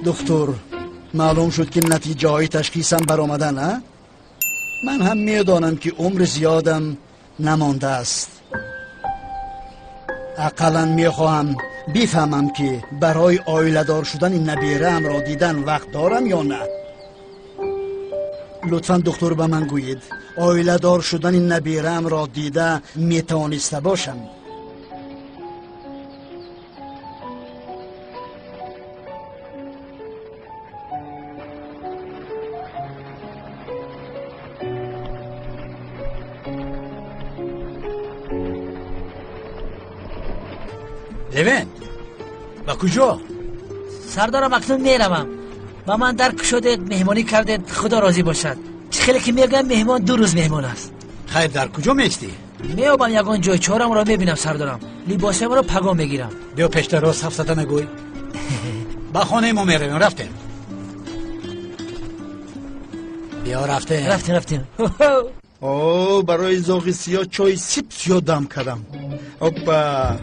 دکتر معلوم شد که نتیجه های تشخیصم برآمده نه؟ من هم میدانم که عمر زیادم نمانده است. اقلا میخواهم بفهمم که برای آیله دار شدن نبیرم را دیدن وقت دارم یا نه. لطفا دکتر به من گویید آیله دار شدن نبیرم را دیده میتوانسته باشم؟ دوین با کجا؟ سردارم اکنون میروم. با من درک شده مهمانی کرده، خدا راضی باشد. چه خیلی که میگم مهمان 2 روز مهمان است. خیر در کجا میستی؟ میابم یگان جای چهارم را میبینم سردارم. لباسم را پگام میگیرم. بیا پشت راست حرف زدن نگوی. با خانه ما میرویم. رفتیم بیا رفتیم. اوه برای زاغی سیاه چای سیپس یادم کردم. اوپا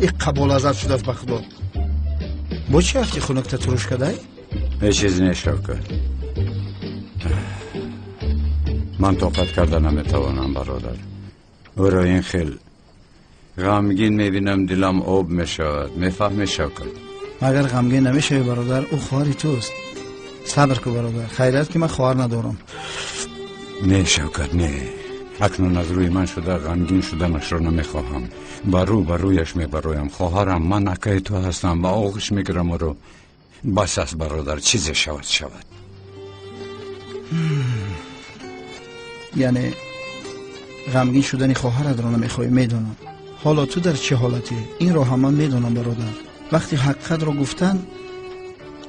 این قبول ازت شده است. بخدا با چی هفتی خونکت تروش کده؟ یه چیزی نشاکر. من طاقت کردن نمیتوانم برادر. او را این خیل غمگین میبینم دلم آب میشود. میفهمی شاکر؟ مگر غمگین نمیشه برادر؟ او خواهری توست. صبر کو برادر. خیرت که من خواهر ندارم. نه شاکر نه. اکنون از روی من شده غمگین شدنش را نمیخواهم. برویش میبرویم. خواهرم من اکای تو هستم. با آغوش میگیرم او رو. بس است برادر. چیزی شود. یعنی غمگین شدن خواهرت را نمیخوای؟ میدونم. حالا تو در چه حالتی؟ این را هم من میدونم برادر. وقتی حقیقت را گفتن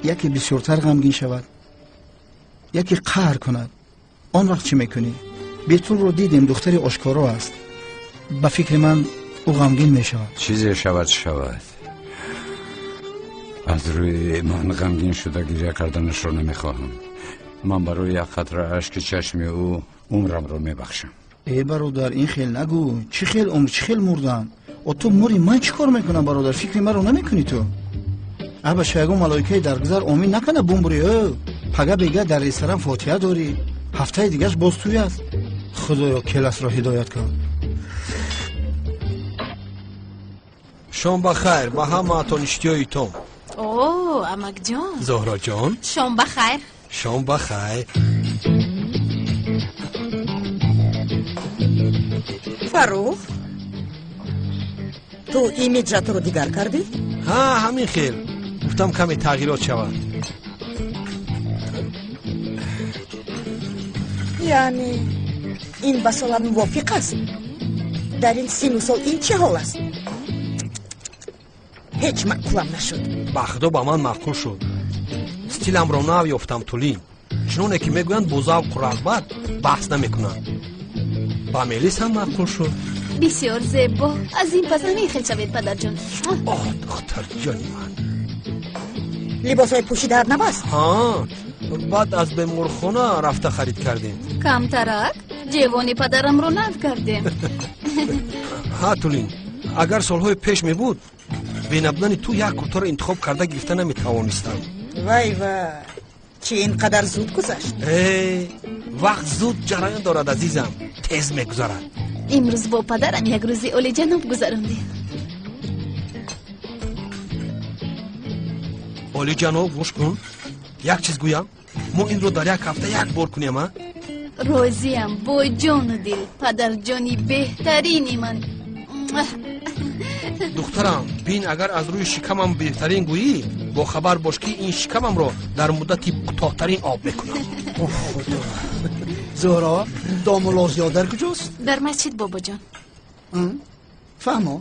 یکی بسیارتر غمگین شود، یکی قهر کند. آن وقت چی میکنی؟ بیتون رو دیدیم دختری آشکارا است. به فکر من او غمگین میشود. چیزی شود. از روی من غمگین شده گریه کردنش رو نمیخواهم. من برای یک قطره اشک چشم او عمرم رو میبخشم. ای برادر این خیل نگو. چی خیل عمر چی خیل مردن؟ و تو موری من چی کار میکنم برادر؟ فکر من رو نمیکنی تو؟ ابا شایگو ملائکه درگذر آمین نکنه بومبری. پگه بگه در ریستران فاتحه داری. هفته دیگهش باز توی است. خدایا کلاس را هدایت کن. شام بخیر با همه تانشتیای تو. اوه امک جان. زهرا جان شام بخیر. شام بخیر. فروخ تو ایمیجت رو دیگر کردی؟ ها همین خیل. گفتم کمی تغییرات شود. یعنی این بسالت موافق است؟ در این سین و سال این چه حال است؟ هیچ معقولم نشد. بخدا با من معقول شد. ستیلم را نو یافتم تولین. چنونه که میگویند با ذوق و رغبت بحث نمیکنند. با میلیس هم معقول شد. بسیار زیبا. از این پس نمیخیل شوید پدر جان. آه دختر جان من. لباس های پوشیده هر نبست؟ ها بعد از به مرخونه رفته خرید کردیم. کم ترک جوانی پدرم رو نو کردیم. ها تولین اگر سالهای پیش می بود به نبودن تو یک کتا را انتخاب کرده گرفته نمیتوانستم. وای چه اینقدر زود گذشت؟ وقت زود جریان دارد عزیزم. تیز میگذرد. امروز با پدرم یک روزی اولی جنوب گذراندیم. اولی جنوب گوش کن. یک چیز گویم. ما این رو در یک هفته یک بار کنیم ها؟ راضیم با جان و دل. پدر جانی بهترینی من. دخترم بین اگر از روی شکمم بهترین گویی با خبر باش که این شکمم رو در مدتی کوتاه‌ترین آب میکنم. زهرا دام و لازیاد در کجاست؟ در مسجد بابا جان. فهمو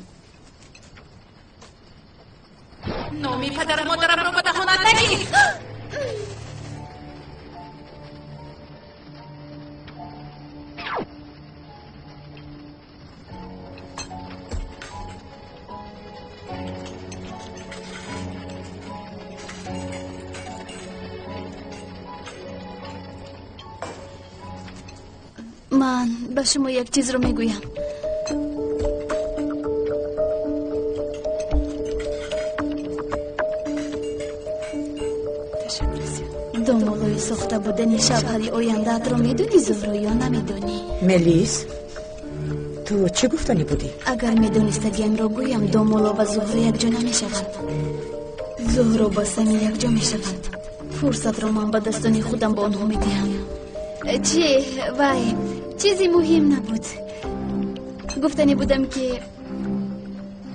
نامی پدر مادرم رو بدهانت نگیر. من به شما یک چیز رو میگویم. دومولوی ساخته بودن شوهر آینده‌ات رو میدونی زهرا یا نمیدونی؟ ملیس تو چه گفتنی بودی؟ اگر میدونستگیم رو گویم دومولو و زهرا یک جا نمیشود، زهرا با سمی یک جا میشود. فرصت رو من به دستان خودم با آنها میدهم. چی؟ وای چیزی مهم نبود. گفتنی بودم که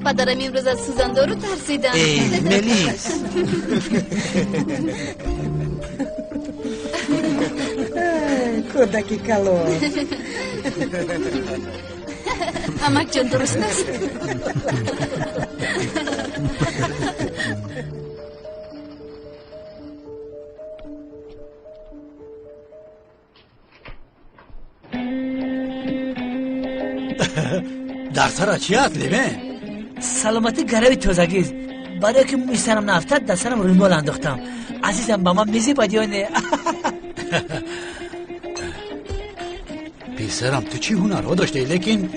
پدرم امروز از سوزندار رو ترسیدم. ملیس کودکی کلو امک جان درست است. در سر چی هست لیمه؟ سلامتی گروی تازگیز. برای که میسترم نفتد در سرم ریمال انداختم. عزیزم با من میزی بدیانه. پیسرم تو چی هنرها داشته لیکن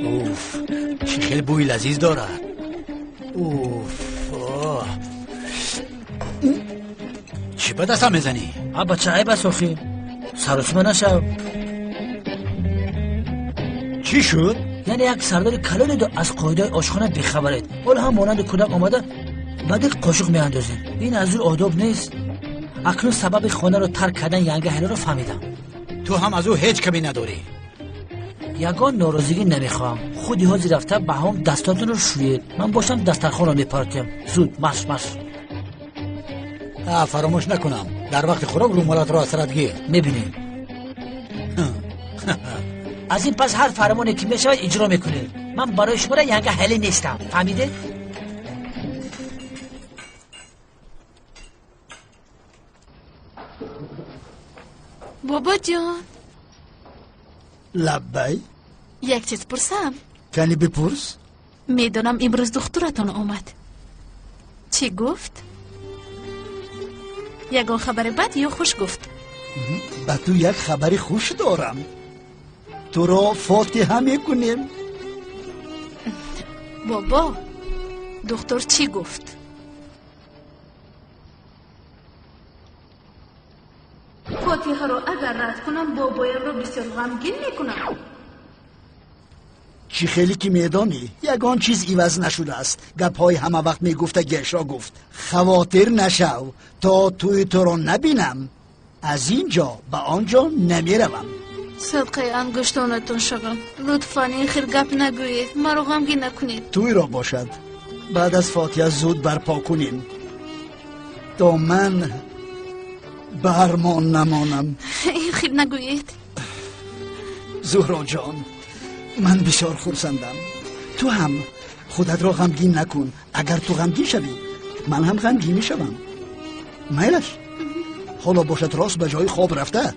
اوف چی خیلی بوی لذیذ دارد. اوف چی به دستم میزنی؟ بچه عیب است آخی سراسیمه نشو. چی شد؟ یعنی یک سردار کلانی دو از قاعده آشخانه بیخبرید. حالا هم مانند کودک آمده بعد قاشق میاندازید. این از او آداب نیست. اکنون سبب خانه رو ترک کردن ینگه هلی رو فهمیدم. تو هم از او هیچ کمی نداری. یگان ناراضگی نمیخوام. خودی حاضر رفته به هم دستاتون رو شوید. من باشم دسترخوان رو میپارکم. زود مش فراموش نکنم در وقت خوراک رومالات رو اثرت گیر. میبینیم از این پس هر فرمانی که میشه اجرا میکنید. من برای شما ینگه هلی نیستم. فهمیده؟ بابا جان لبی یک چیز پرسم. کنی بپرس. میدونم امروز دخترتان اومد. چی گفت؟ یگان خبر بد یا خوش گفت؟ به تو یک خبری خوش دارم. تو را فاتحه میکنیم. بابا دکتر چی گفت؟ فاتحه رو اگر رد کنم بابایم رو بسیار غمگین میکنم. چی خیلی که میدانی یگان چیز ایوز نشده است. گپهای همه وقت میگفته گشا گفت. خواطر نشو تا توی تو رو نبینم. از اینجا به آنجا نمیروم. صدقه انگشتانتون شوم. لطفاً این خیر گپ نگویید. مرا غمگین نکنید. توی را باشد بعد از فاتحه زود برپا کنیم تا من برمان نمانم. این خیر نگویید. زهرا جان من بسیار خرسندم. تو هم خودت را غمگین نکن. اگر تو غمگین شوی من هم غمگین میشوم. میلش حالا باشد راست به جای خواب رفته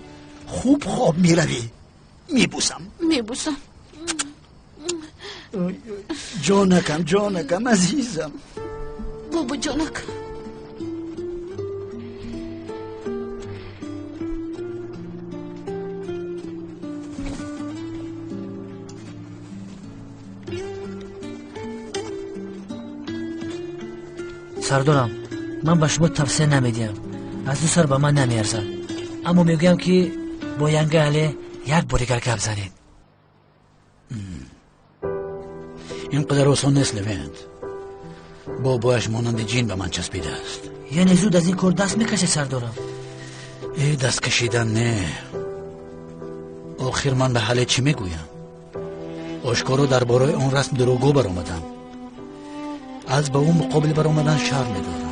خوب خواب میروی. میبوسم جانکم عزیزم. بابا جانک سردارم من به شما توصیه نمیدیم. از دو سر به من نمیارزد. اما میگم که با ینگه علی یک بوریگر گپ زنید. اینقدر آسان نیست لوینت. بابایش مانند جین به من چسبیده است. یعنی زود از این کار دست میکشه سردارم؟ ای دست کشیدن نه. آخر من به حال چی میگویم؟ آشکارا درباره اون رسم دروغگو برآمدم. از به اون مقابل برآمدن شرم میدارم.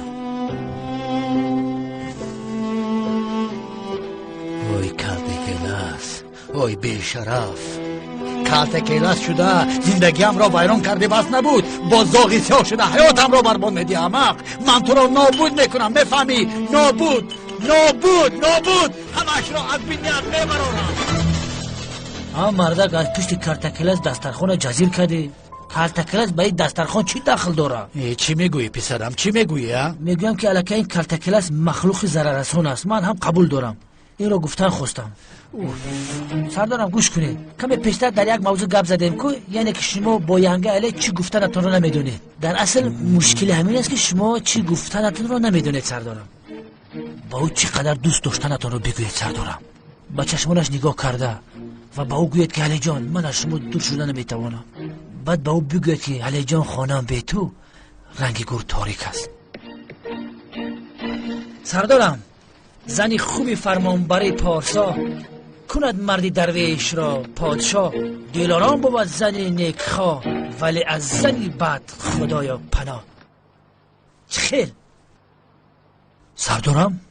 وای کلته کلاس، وای بیشرف. کلته کلاس شده زندگیم را ویران کرده بس نبود. با زاغی سیاه شده حیاتم را برباد میدی احمق. من تو را نابود میکنم. میفهمی؟ نابود همش را از بینیت میبرانم. اما مردک از پشت کارتکلس دسترخوان جزیر کردی. کارتکلس به این دسترخوان چی داخل داره؟ چی میگویی پسرم؟ چی میگویی؟ میگویم که الکی این کارتکلس مخلوق ضرررسان است. من هم قبول دارم. این را گفتن خواستم. سردارم گوش کنید، کمی پیشتر در یک موضوع گپ زدیم که یعنی که شما با ینگه علی چی گفتنتون رو نمیدونید. در اصل مشکل همین است که شما چی گفتنتون رو نمیدونید سردارم. با او چقدر دوست داشتنتون رو بگویید سردارم. با چشمانش نگاه کرده و با او گوید که علی جان من از شما دور شدن نمیتوانم. بعد با او بگوید که علی جان خانم به تو رنگ گور تاریک است. سردارم زنی خوبی فرمانبر پارسا کند مردی درویش را پادشاه. دلارام بود زنی نیکخواه ولی از زنی بد خدایا پناه. چه خیل سردارم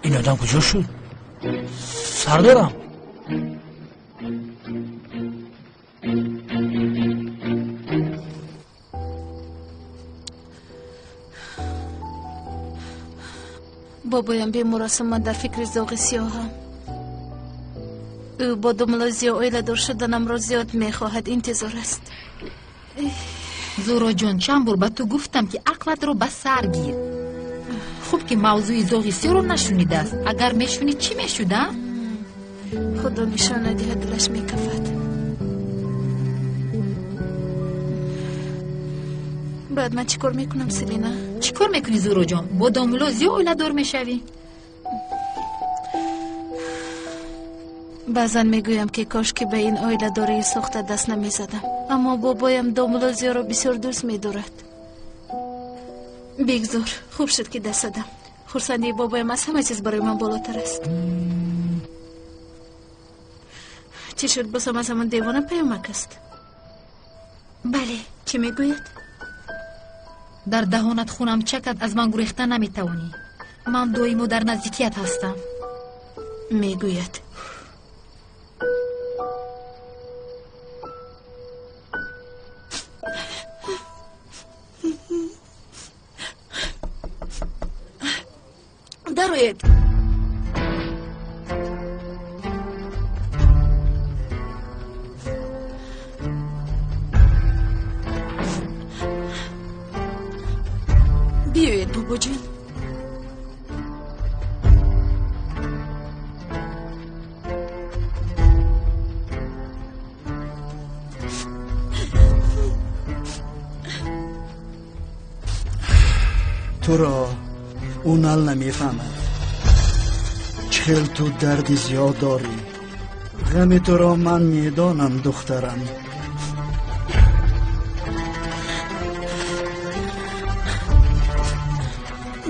این آدم کجا شد؟ سردارم بابایم به مراسم من در فکر زاغ سیاهم. او با دملازیا اویل دار شدنم را زیاد میخواهد، انتظار است. زورا جان چند بار به تو گفتم که عقلت رو به سر گیر. خوب که موضوع زاغ سیا رو نشونیده است. اگر میشونی چی میشوده؟ خدا نشان ندهد دلش میکفد. بعد من چیکار میکنم سلینا؟ چیکار میکنی زورا جان؟ با داملازیا اویل دار میشوی؟ بعضا میگویم که کاش که به این آیله داری ساخته دست نمیزدم، اما بابایم داملازیا را بسیار دوست میدارد. بگذار، خوب شد که دست دادم. خرسندی بابایم از همه چیز برای من بالاتر است. چی شد؟ بسام از همان دیوانه پیامک است. بله، چی میگوید؟ در دهانت خونم چکت از من گریخته نمیتوانی. من دائما در نزدیکیت هستم. میگوید دروید. بیایید بابا جان. تو را اون حال نمیفهمد. چخیل تو درد زیاد داری. غم تو را من میدانم دخترم.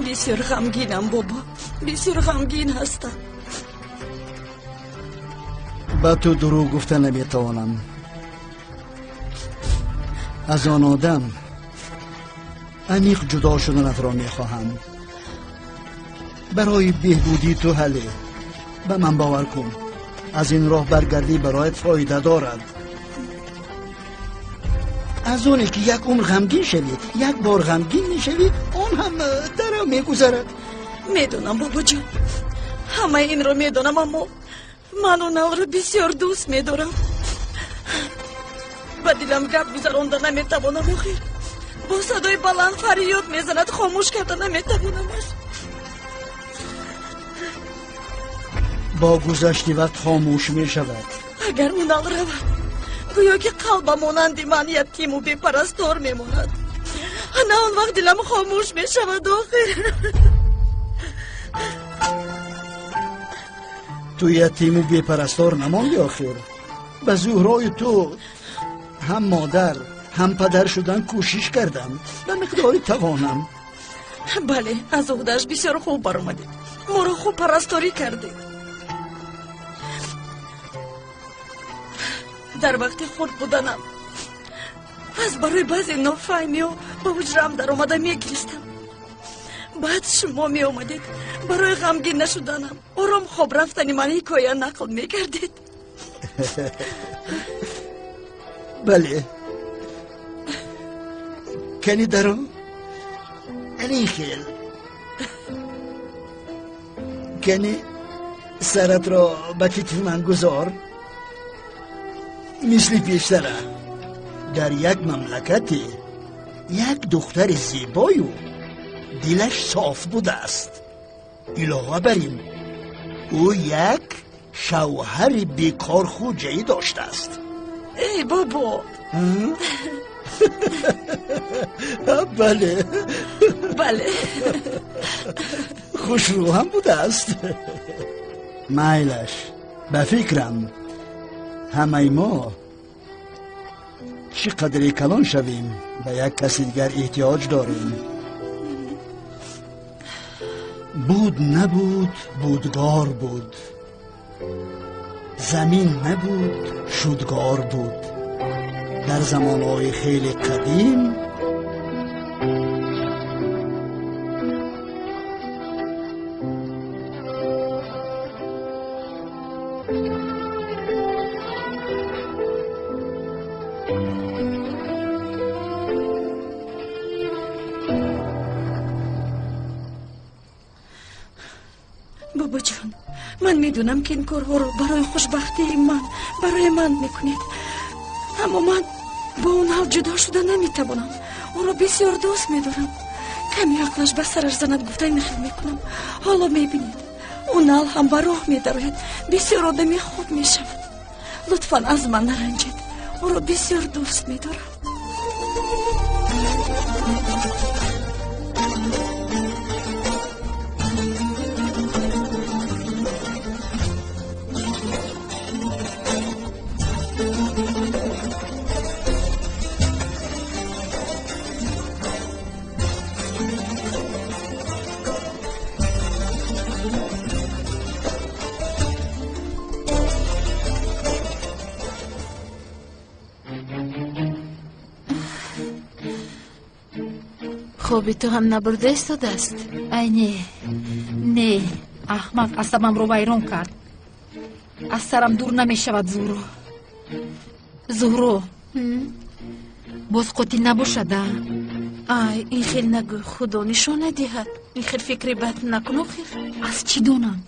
بسیار غمگینم بابا، بسیار غمگین هستم. با تو دروغ گفته نمیتوانم. از آن آدم عمیق جدا شدنت را میخواهم. برای بهبودی تو حله. به من باور کن، از این راه برگردی برایت فایده دارد. از اونی که یک عمر غمگین شوی، یک بار غمگین میشوی، اون هم در میگذرد. میدونم بابا جان، همه این رو میدونم، اما من اون رو بسیار دوست میدارم. با دلم گپ گذراندن نمیتوانم. آخر با صدای بلند فریاد میزند، خاموش کردن نمیتوانمش. با گذشتی وقت خاموش میشود. اگر اون رود گویا که قلبم مانند من یتیم و بی‌پرستار میماند. نه اون وقت دلم خاموش میشود. آخر تو یتیم و بی‌پرستار نماندی. آخر به زهرای تو هم مادر هم پدر شدن کوشش کردم به مقداری توانم. بله، از عهده‌اش بسیار خوب برآمده. ما رو خوب پرستاری کرده. در وقت خود بودنم از برای بعضی نافهمی و با وجرم در آمده میگریستم. بعد شما می آمدید برای غمگین نشدنم آرام خواب رفتنی من حکایه نقل میکردید. بله، کنی درو علی خیل کنی سرت را به کتف من گذار. مثل پیشتره در یک مملکتی یک دختر زیبای و دلش صاف بوده است. علاوه بر این او یک شوهر بیکار خوجه‌ای داشته است. ای بابا. بله بله. خوشرو هم بوده است. میلش به فکرم همه ما چقدر کلان شویم به یک کسی دیگر احتیاج داریم. بود نبود بودگار بود، زمین نبود شودگار بود. در زمانهای خیلی قدیم بابا جان، من میدونم که این کارها رو برای خوشبختی برای من میکنید، اما من با اون حال جدا شده نمیتوانم. اون رو بسیار دوست میدارم. کمی عقلش به سرش زند گفته نخیل میکنم. حالا میبینید اون حال هم به راه میدارد، بسیار آدمی خوب میشود. لطفا از من نرنجید، اون رو بسیار دوست میدارم. خوابی تو هم نبرده ایستاده است؟ ای نه احمق عصبم رو ویران کرد. از سرم دور نمی شود. زهرو باز قوتی نباشده. آی این خیل نگو، خدا نشان ندهد. این خیل فکری بد نکن. آخر از چی دونم؟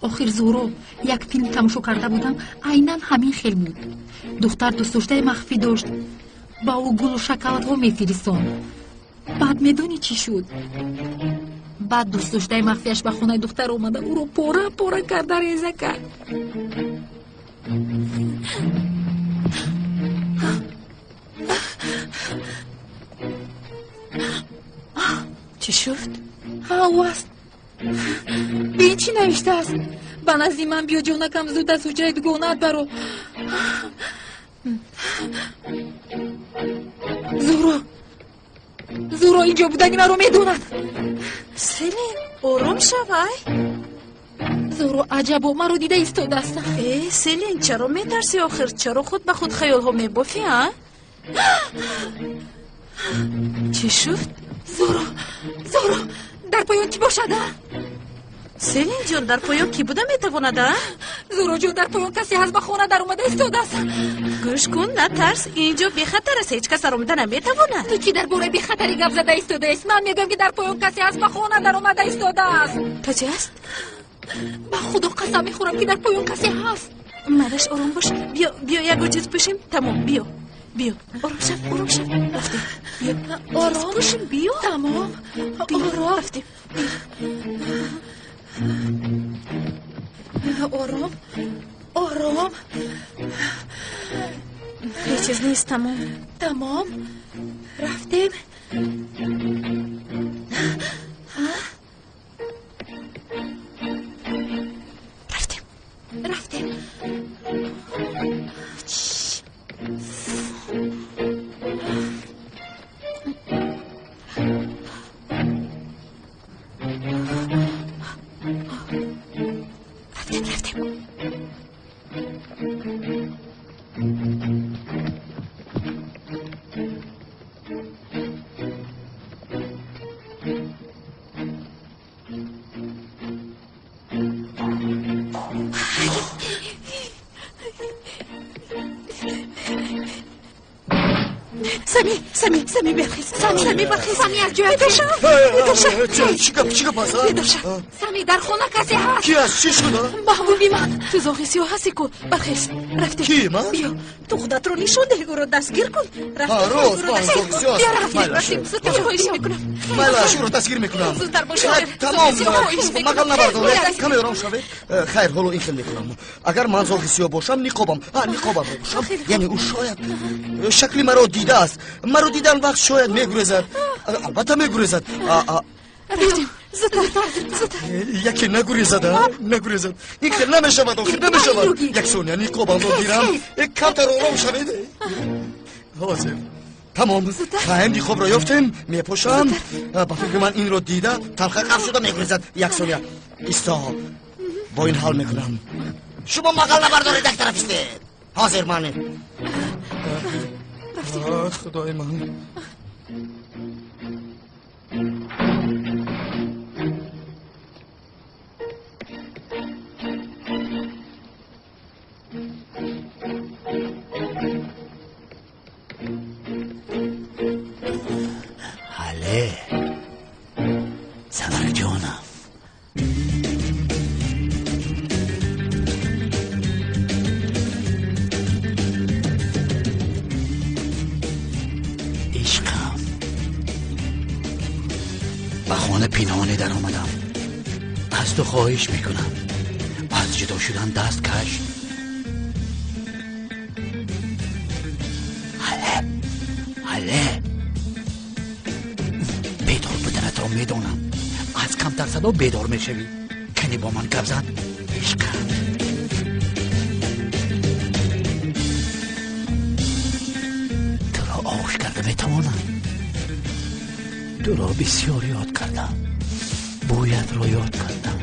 آخر زهرو یک فیلم تماشا کرده بودم، عیناً همین خیل بود. دختر دوست داشته مخفی داشت، با او گل و شکلات ها میفرستاند. بعد میدونی چی شد؟ بعد دوست داشته مخفیش به خونه دختر اومده، او رو پاره پاره کرده، ریزه کرد. چی شد؟ او است. به چی نوشته است؟ به نزد من بیا جانکم زود از حجره بگونت برو. زورو اینجا بودنی من رو میدوند. سلیم آرام شوی. زورو عجبا من رو دیده ایستاده است. سلیم چرا میترسی آخر؟ چرا خود به خود خیال ها میبافی ها؟ چی شد؟ زورو در پایان کی باشده؟ سلیم جان در پایان کی بوده میتوانده؟ زورو جان در پایان کسی هست به خانه در اومده ایستاده است. گوش کن نترس، اینجا بی خطر است، هیچ کس در اومده نمیتواند. تو چی در باره بی خطری گپ زده ایستاده است؟ من میگم که در پایان کسی هست به خانه در اومده ایستاده است. تا چی است؟ با خدا قسم میخورم که در پایان کسی هست. مادرش آرام باش. بیا یک چیز پوشیم. تمام بیا آرام شو رفتیم. بیا آرام پوشیم. بیا تمام آرام رفتیم. آرام هیچ چیز نیست. تمام رفتیم. رفتیم. سمی برخیز. سمی از جوی چی گپ است؟ سمی در خونه کسی هست. کی است؟ چی شده؟ محبوبی من. تو زاغی سیاه هستی کو. برخیز. رفتی کی من؟ بیا تو خودت رو نشون ده او رو دستگیر کن ها روز من زوگزیاز بیا رفتیم زودتر خواهش میکنم مایلا او رو دستگیر میکنم زودتر باشه تمام خواهش میکنم مقل نبرداره کمی آرام شوید خیر حالا این خیلی میکنم اگر من زوگزیا باشم نقابم رو باشم یعنی او شاید شکلی مرا دیده است مرا دیدن وقت شاید میگریزد البته میگریزد رفتیم زودتر یکی نگریزد این که نمیشود آخر نمیشود یک ثانیه نقابم رو گیرم یک کمتر آرام شوید حاضر تمام خواهیم نقاب را یافتیم میپوشم با فکر من این رو دیده تلخه قف شده میگریزد یک ثانیه ایستا با این حال میکنم شما مقل نبردارید یک طرف استید حاضر منه خدای من حاله سمر جانم عشقم به خانه پینانه در آمدم از تو خواهش میکنم از جدا شدن دست کش حاله بیدار بودنت را میدانم از کمتر صدا بیدار میشوی کنی با من گپ زن عشقم تو را آغوش کرده میتوانم تو را بسیار یاد کردم بویت را یاد کردم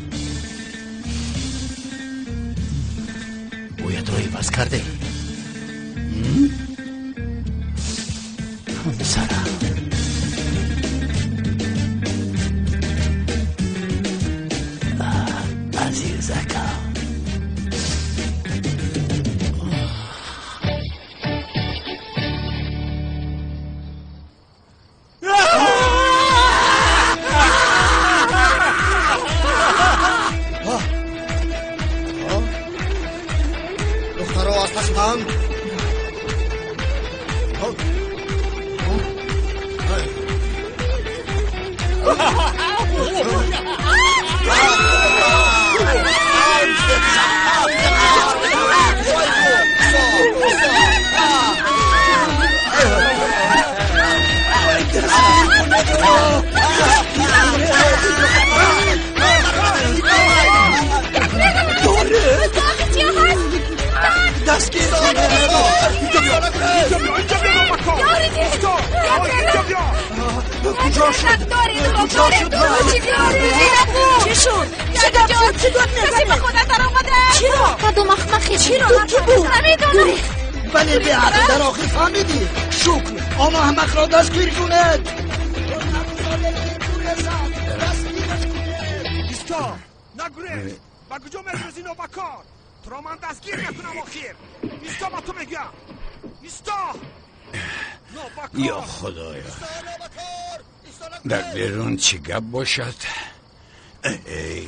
بویت را عوض کرده همسرم عزیزکم دخترها از پسند دستگیر کجا شد؟ چی شد؟ کسی به خودت در آمده؟ چرا؟ کدو مخمخی چرا؟ کی بود؟ نمیدونم ولی به عقل در آخر فهمیدی شکر آن احمق را دستگیر کند ایستا نگریز با کجا میگریزی نوبکار تو را من دستگیر نکنم آخر ایستا با تو میگم ایستا یا خدایا در بیرون چی گپ باشد ای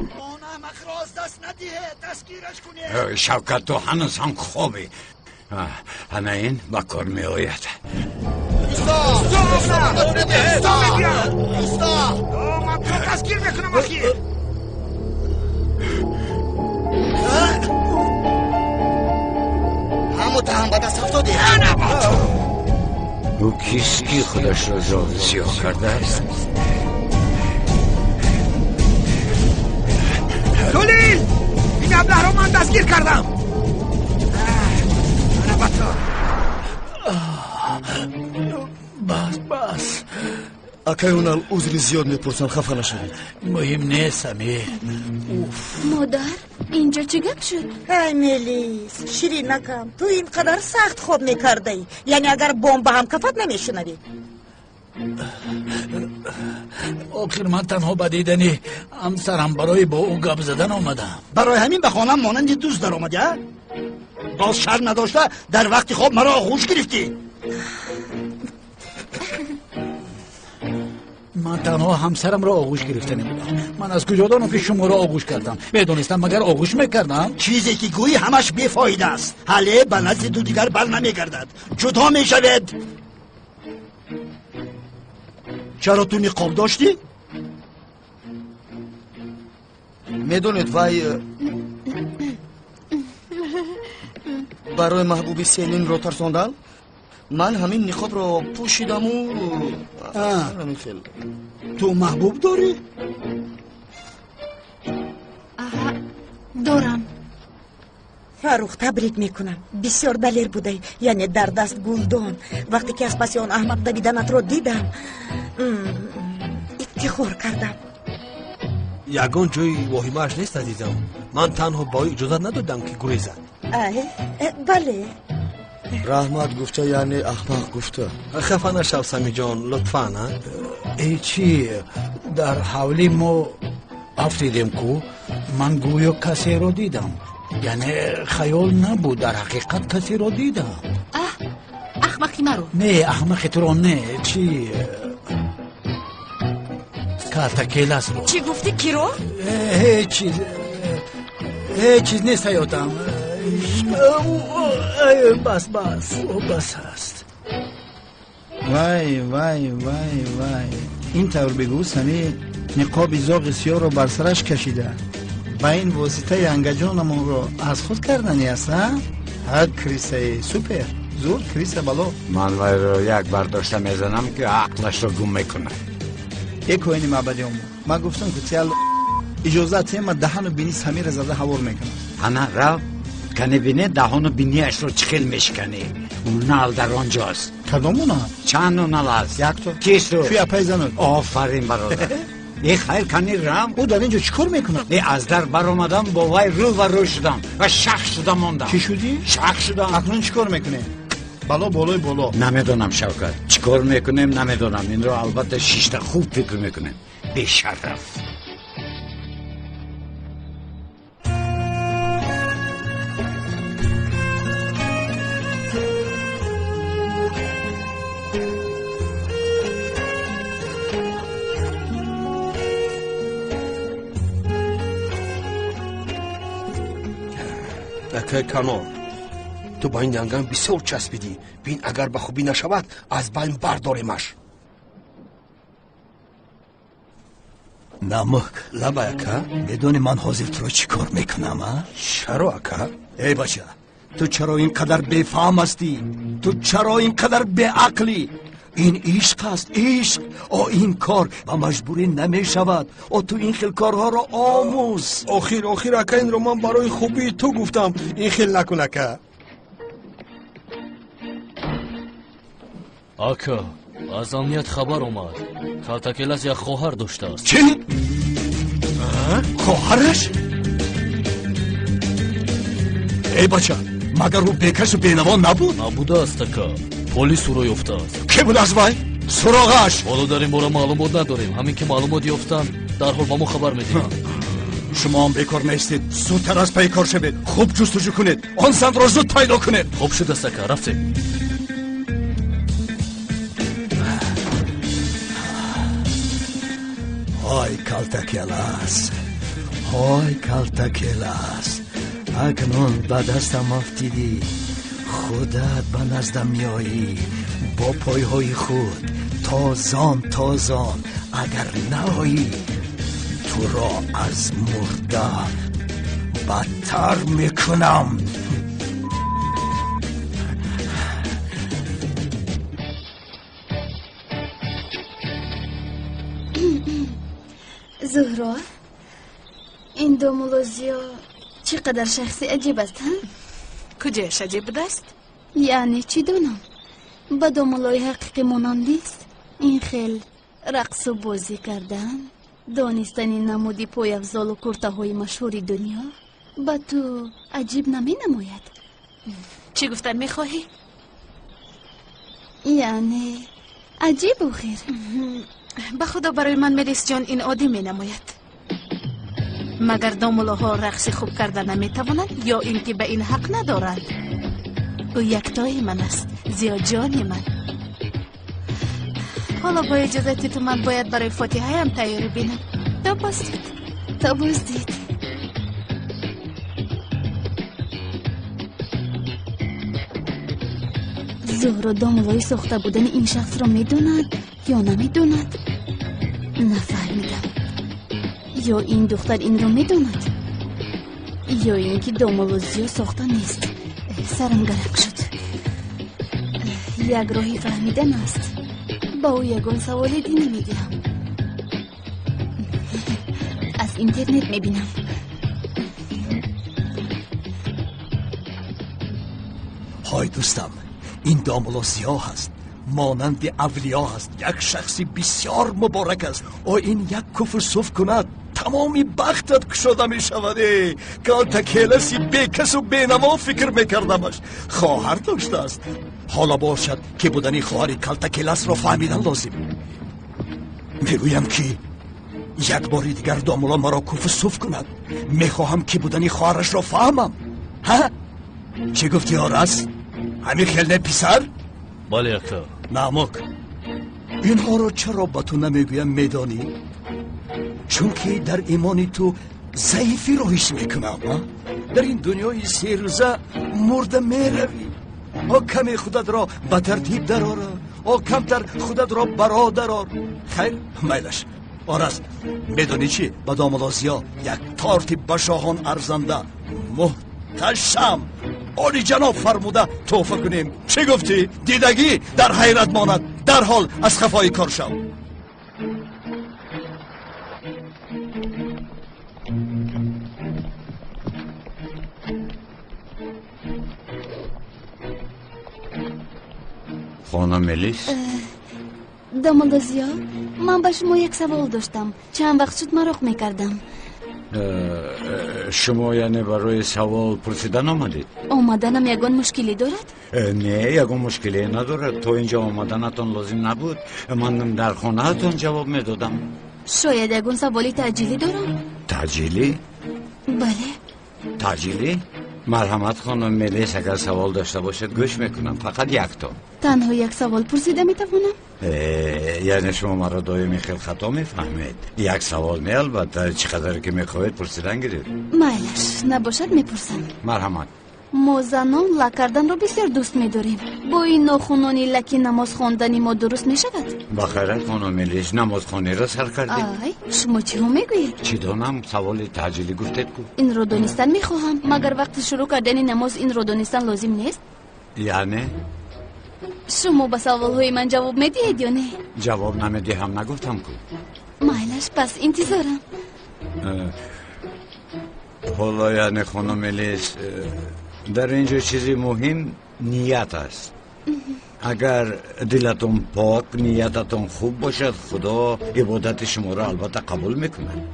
آن احمق را از دست ندیه دستگیرش کنه شوکت تو هنوز هم خوبی همه این با کار می آید ایستا من تو دستگیر میکنم آخر متهم به دست افتاده او کیست که خودش را زاغ سیاه کرده است تولیل این ابله رو من دستگیر کردم بس اکایونال عذر زیاد میپرسم خفه نشوید مهم نیست امیر مادر اینجا چه گپ شد؟ ای میلیس شیرینکم تو اینقدر سخت خوب میکرده ای یعنی اگر بمب هم کفت نمیشنوی آخر من تنها به دیدنی همسرم برای با او گپ زدن آمدم برای همین به خانم مانند دوست در آمدی باز شر نداشته در وقتی خواب مرا آغوش گرفتی من من تنها همسرم را آغوش گرفته نمیدم. من از کجا دانم که شما را آغوش کردم؟ بدونستم مگر آغوش میکردم؟ چیزی که گویی همش بیفایده است. حاله به نزد تو دیگر بر نمیگردد، جدا میشود. چرا تو نقاب داشتی؟ میدونید وای برای محبوبی سنین رو ترساندن. من همین نقاب رو پوشیدم و همین خیلی. تو محبوب داری؟ دارم. فاروق تبریک میکنم، بسیار دلیر بوده، یعنی در دست گلدان. وقتی که از پس آن احمق دویدنت رو دیدم افتخار کردم. یگان جای واهمه‌اش نیست عزیزم. من تنها با اجازت ندادم که گریزد. بله. رحمت گفته یعنی احمق گفته. خفه نشو سمی جان، لطفاً. ای چی در حولی ما افتیدیم کو من گویا کسی رو دیدم، یعنی خیال نبود، در حقیقت کسی رو دیدم. احمقی مرو. نه احمقی تو رو نه. چی کارتکیلاس رو. چی گفتی کی رو؟ هیچ چیز نیست حیاتم. بس هست. وای این طور بگو سمی نقاب زاغ سیاه رو بر سرش کشیده و این واسطه انگجانمون رو از خود کردنی است. ها کریسه سوپر زور کریسه بالا. من وای رو یک بار داشته میزنم که عقلش رو گم میکنه. یک کوینی معبدی همون من گفتم که تیال اجازه تیم دهنو بینی سمیر زده حوار میکنه. انا رو کنه بینه دهانو بینیش رو چخیل میشکنه. اون نال در آنجاست. کدومونا؟ چند نال است؟ یک تو کیسو؟ شوی اپایزانو. آفرین برادر. ای خیر کنی رام. او در اینجا چیکار میکنه؟ ای از در بر اومدم با وای رو شدم و شخ شدم موندم. چی شدی؟ شخ شدم. اکنون چیکار میکنه؟ بالا نمیدونم شوکت چیکار میکنیم نمیدونم. این رو البته شیشته خوب فکر میکنیم. بیشرف. اکه کانون تو با این ینگم بسیار چسبیدی. بین اگر به خوبی نشود از بین برداریمش. نمک لبا اکه میدونی من حاضر تو رو چی کار میکنم؟ چرا اکه؟ ای بچه تو چرا اینقدر بیفهم هستی؟ تو چرا اینقدر بیعقلی؟ این عشق است، عشق. این کار با مجبوری نمی شود. تو این خیل کارها رو آموز. آخیر اکه این رو من برای خوبی تو گفتم. این خیل نکن اکه. آکا از امنیت خبر اومد کارتکیلاس یک خواهر داشته است. چی؟ خواهرش؟ ای بچه مگر او بیکش و بینوان نبود؟ نبوده است اکا. پلیس او رو یافته است. کی بود از وای؟ سراغش؟ حالا در این باره معلومات نداریم. همین که معلومات یافتن در حال با ما خبر میدیم. شما هم بیکار نیستید. زودتر از پی کار شوید. خوب جستجو کنید. آن زن را زود پیدا کنید. خوب شده است اکا. رفتیم. های کالتکیلاس، اکنون به دستم افتیدی. خودت به نزدم میایی با پایهای خود تازان اگر نهایی تو را از مرده بدتر میکنم. زهرا این دو ملوزیا چقدر شخصی عجیب است ها؟ کجایش عجیب است؟ یعنی چی دونم با دو ملای حقیقی مانندیست. این خیل رقص و بازی کردن دانستنی نمودی پای افضال و کرته های مشهوری دنیا با تو عجیب نمی نماید. چی گفتن میخواهی؟ یعنی عجیب و خیر. به خدا برای من ملیس جان این عادی می نماید. مگر دامولاها رقص خوب کردن نمی توانند یا اینکه به این حق ندارند؟ او یکتای من است، زیاد جان من. حالا با اجازت تو من باید برای فاتحه هم تیاری بینم. تا بازدید. تا بازدید. زهرا داملای ساخته بودن این شخص را میدوند یا نمیدوند؟ نفهمیدم. یا این دختر این را میدوند یا اینکه داملازی ساخته نیست. سرم گرم شد. یک راهی فهمیدن است. با او یگان سوال دینی میدیم. از اینترنت میبینم. های دوستم، این داملا سیاه است، مانند اولیا است، یک شخصی بسیار مبارک است. او این یک کفر صف کند تمامی بختت کشاده می شود. کال تکیلسی بیکس و بینما فکر میکردمش. خواهر داشته است. حالا باشد که بودنی خواهر کال تکیلس را فهمیدن لازم. میگویم که یک باری دیگر داملا مرا کفر صف کند. میخواهم که بودنی خواهرش را فهمم. ها؟ چی گفتی آرس؟ همین خیلی پسر؟ بله اکا. نامک اینها رو چرا با تو نمیگویم میدانی؟ چون که در ایمانی تو ضعیفی رو حس میکنم. در این دنیای 3 روزه مرده میروی. او کمی خودت را به ترتیب دراره، او کمتر خودت را برادرار. خیر میلش آرست، میدانی چی؟ با داملازیا یک تارتی به شاهان ارزنده محتشم عالی جناب فرموده توفه کنیم. چی گفتی؟ دیدگی در حیرت ماند. در حال از خفای کار شو. خانم ملیس؟ داملازیا، من به شما یک سوال داشتم. چند وقت شد مراق میکردم. شما یعنی برای سوال پرسیدن آمدید؟ آمدنم یگان مشکلی دارد؟ نه، یگان مشکلی ندارد. تو اینجا آمدنتون لازم نبود. من در خانه هاتون جواب میدادم. شاید یگان سوالی تعجیلی دارم. تعجیلی؟ بله. تعجیلی؟ مرحمت خانم ملیس، اگر سوال داشته باشد گوش میکنم. فقط یک تا. تنها یک سوال پرسیده میتوانم؟ یعنی شما مرا دائمی خیلی خطا میفهمید. یک سوال نه، البته چقدر که میخواهید پرسیدن گیرید. میلش نباشد میپرسم. مرحمت. ما زنان لک کردن رو بسیار دوست میداریم. با این ناخونانی لکی نماز خواندنی ما درست میشود؟ بخیرت خانم ملیس، نماز خانی را سر کردید؟ آی شما چی هم میگویید؟ چی دانم، سوال تعجیلی گفتید کو؟ این رو دانستن میخواهم. مگر وقت شروع کردن نماز این رو دانستن لازم نیست؟ یعنی؟ شما به سوال های من جواب میدهید یا نه؟ جواب نمیدهم نگفتم کو. میلش پس انتظارم. حالا یعنی خانم ملیس، در اینجا چیزی مهم نیت است. اگر دلتون پاک، نیتتون خوب باشد، خدا عبادت شما را البته قبول میکنه.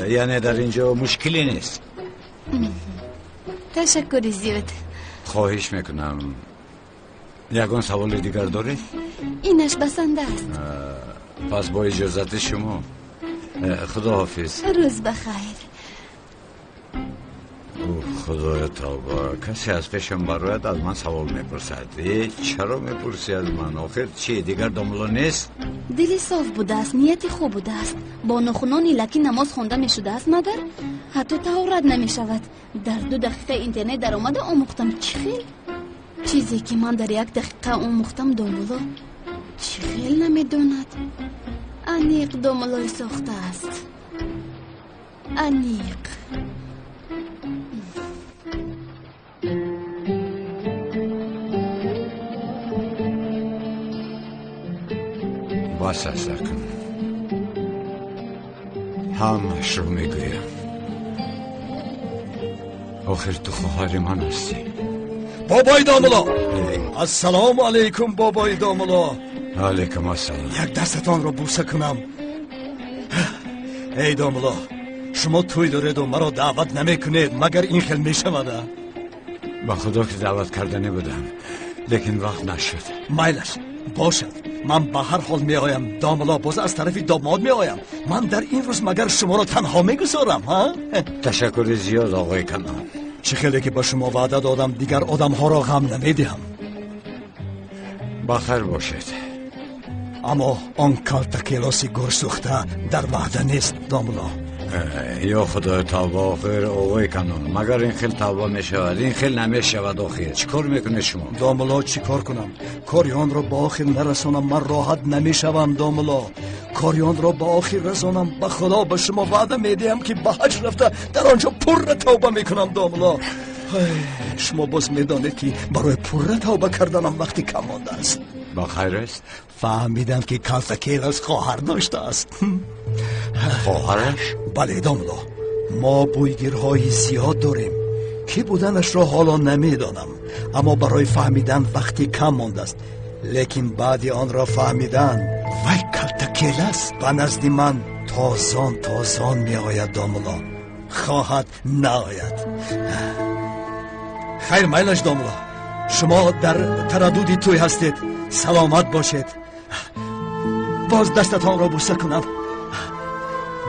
یعنی در اینجا مشکلی نیست. تشکر زیاد. خواهش میکنم. یگان سوال دیگر داری؟ اینش بسنده است. پس با اجازت شما. خدا حافظ. روز بخیر. خدای توبه، کسی از پیشم براید از من سوال میپرسد. چرا میپرسی از من؟ آخر چی دیگر داملا نیست؟ دلی صاف بوده است، نیتی خوب بوده است. با ناخونانی لکی نماز خونده میشده است. مگر حتی طهارت نمیشود. در 2 دقیقه اینترنت در آمده آموختم. چی خیل؟ چیزی که من در 1 دقیقه آموختم داملا چی خیل نمیداند. انیق داملای ساخته است. انیق. بس است کن. همش رو میگویم. آخر تو خواهر من هستی. بابای داملا، السلام علیکم بابای داملا. علیکم السلام. یک دستتان را بوسه کنم. ای داملا، شما توی دارید و مرا دعوت نمی کنید مگر این خیل می شود؟ با خدا که دعوت کردنی بودم، لیکن وقت نشد. میلش باشد، من به هر حال می آیم. داملا باز از طرف داماد می آیم. من در این روز مگر شما را تنها می گذارم ها؟ تشکر زیاد آقای کنان. چه خیلی که با شما وعده دادم دیگر آدم ها را غم نمی دهم. بخیر باشید. اما آن کالتکیلاسی گرسوخته در وعده نیست داملا. یا خدا توبه آخر آقای کانون، مگر این خیل توبه می شود این خیل نمی شود آخر چیکار میکنه شما؟ داملا چیکار کنم؟ کاریان را با آخر نرسانم من راحت نمی شوم داملا. کاریان را با آخر رسانم به خدا به شما وعده میدیم که به حج رفته در آنجا پر توبه میکنم داملا. شما باز میدانید که برای پر توبه کردنم وقتی کم مانده است. با خیر است؟ فهمیدم که کالتکیلاس خواهر داشته است. خواهرش؟ بله داملا، ما بویگیرهای زیاد داریم که بودنش را حالا نمیدانم، اما برای فهمیدن وقتی کم مانده است. لیکن بعد آن را فهمیدن وای کالتکیلاس به نزد من تازان می آید داملا، خواهد نآید. خیر میلش داملا، شما در ترددی توی هستید، سلامت باشید. باز دستتان را بوسه کنم.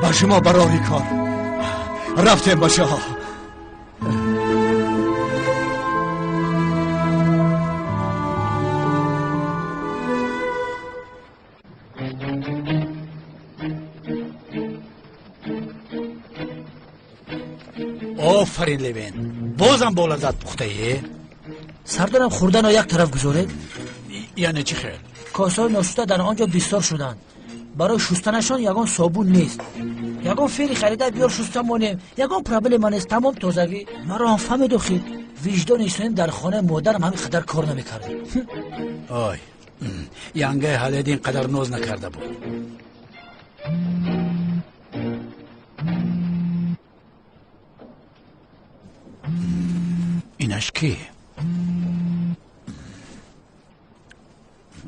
با شما برای کار رفتیم باشه ها. آفرین لوین، بازم با لذت پخته ای؟ سردارم خوردن را یک طرف گذارید. یعنی چی خیل؟ کاسه‌های ناشسته در آنجا بسیار شدند. برای شستنشان یگان صابون نیست، یگان فیری خریده بیار شسته مانیم، یگان پرابلم من است. تمام تازگی مرا هم فهمید و خید وجدان ایسانیم در خانه مادرم همین قدر کار نمیکرده. آی ینگه حالید این قدر نوز نکرده بود. اینش کی؟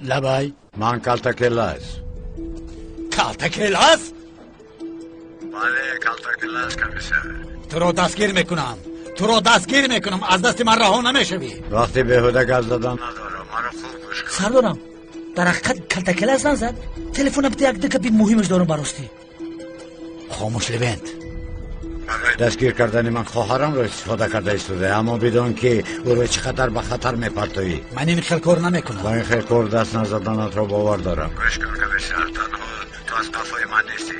لبای من کالتکیلاس. کالتکیلاس؟ بله کالتکیلاس کمیسر. تو رو دستگیر میکنم، از دست من رها نمیشوی. وقتی بهوده گل دادن ندارم، مرا خوب گوش کن. سردارم در حقیقت کالتکیلاس نزد. تلفنم یک دقیقه مهمش دارم براستی. خاموش لوینت. برای دستگیر کردن من خواهرم را استفاده کرده ایستاده، اما بدون که او را چقدر به خطر میپرتویی. من این خیل کار نمیکنم. با این خیل کار دست نزدنت را باور دارم. گوش کن کمیسر، تنها تو از قفای من نیستی.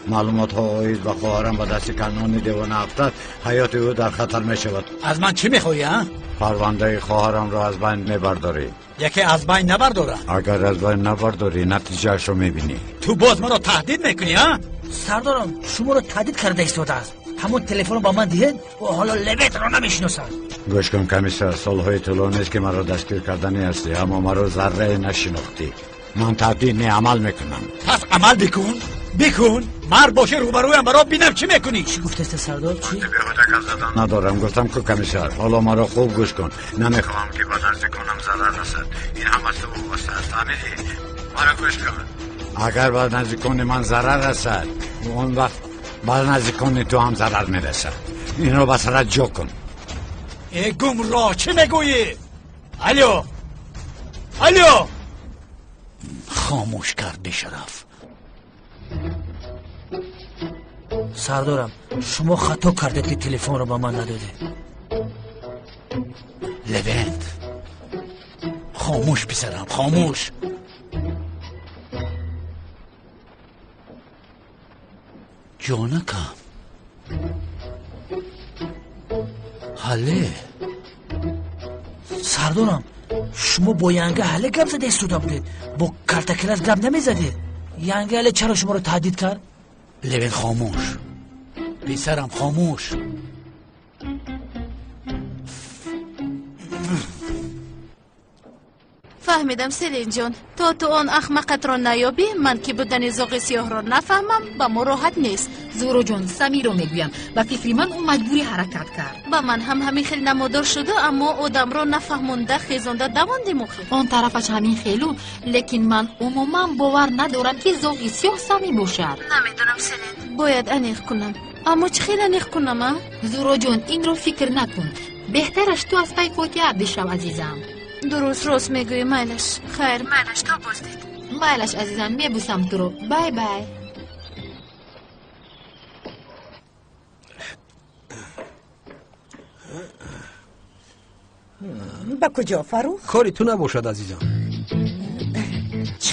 معلومات ها آیز به خواهرم به دست کانونی دیوانه افتاد، حیات او در خطر می شود. از من چی میخوایی ها؟ پرونده خواهرم را از بین میبرداری. یکی از بین نبردارم. اگر از بین نبرداری نتیجهش رو میبینی. تو باز مرا تهدید میکنی ها؟ سردارم شما رو تهدید کرده ایستاده است. همون تلفن رو با من دهید و حالا لوینت رو نمیشناسد. گوش کن کمیسر، سالهای طولانی است که مرا دستگیر کردنی هستی، اما مرا ذره نشناختی. من تهدید عمل میکنم. پس عمل بکن. مر باشه روبرویم برای بینم چی میکنی. چی گفته است سردار؟ چی؟ بهوده گل زدن ندارم. گفتم که کمیسر حالا مرا خوب گوش کن. نمیخوام که به نزدیکانم ضرر رسد. این هم از تو وابسته است، فهمیدی؟ مرا گوش کن. اگر به نزدیکان من ضرر رسد، اون وقت به نزدیکان تو هم ضرر میرسد. این رو بسرت جو کن. ای گمراه چی میگویی؟ الو خاموش کرد بیشرف. سردارم شما خطا کردید که تلفن رو با من ندادید. لوینت خاموش پسرم، خاموش. جانکم حله. سردارم شما با ینگه حله گپ زده ایستاده بودید، با کالتکیلاس گپ نمیزدید. ینگه حله چرا شما رو تهدید کرد؟ لوین خاموش پسرم، خاموش. فهمیدم سلین جان، تو آن احمقت را نیابی، من که بودن زاغ سیاه را نفهمم با ما راحت نیست. زورو جان سمی رو میگویم، با فکر من اون مجبوری حرکت کرد. با من هم همین خیلی نمادار شده، اما آدم را نفهمونده خیزانده دوانده مخی. آن طرفش همین خیلو، لیکن من عموما باور ندارم که زاغ سیاه سمی باشد. نمیدونم سلین، باید انیق کنم، اما چه خیلی انیق کنم؟ زورو جان این رو فکر نکن، بهترش تو از پای فاتحه بشو عزیزم. درست راست میگوی میلش. خیر میلش، تا بازدید. میلش عزیزم، میبوسم تو رو. بای بای. با کجا فروخ؟ کاری تو نباشد عزیزم.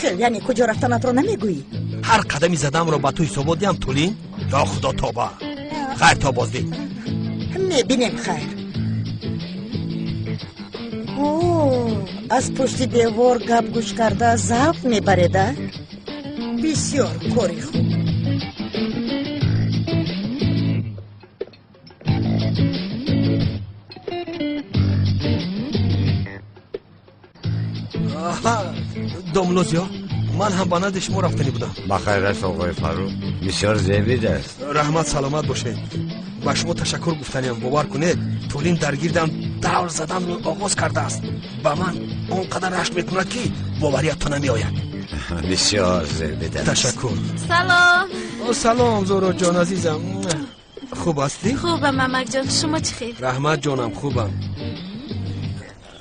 خیل یعنی کجا رفتنت رو نمیگویی؟ هر قدمی زدم رو با تو حسابات دیم تولین یا خدا توبه. خیر تا بازدید میبینیم خیر. از پشت دیوار گپ گوش کرده ضعف میبریده. بسیار کاری خوب. دوملوزیا من هم با نزد شما رفتنی بودم. بخیر است آقای فاروق، بسیار زیبید است. رحمت سلامت باشه. با شما تشکر گفتنیم. باور کنید تولین درگیردم دور زدن رو آغاز کرده است. با من اونقدر رشت میکنه که باوریت نمی آید. بسیار زیبید است. تشکر. سلام. سلام زورا جان عزیزم. خوب هستی؟ خوبم ممک جان، شما چی خیر؟ رحمت جانم خوبم.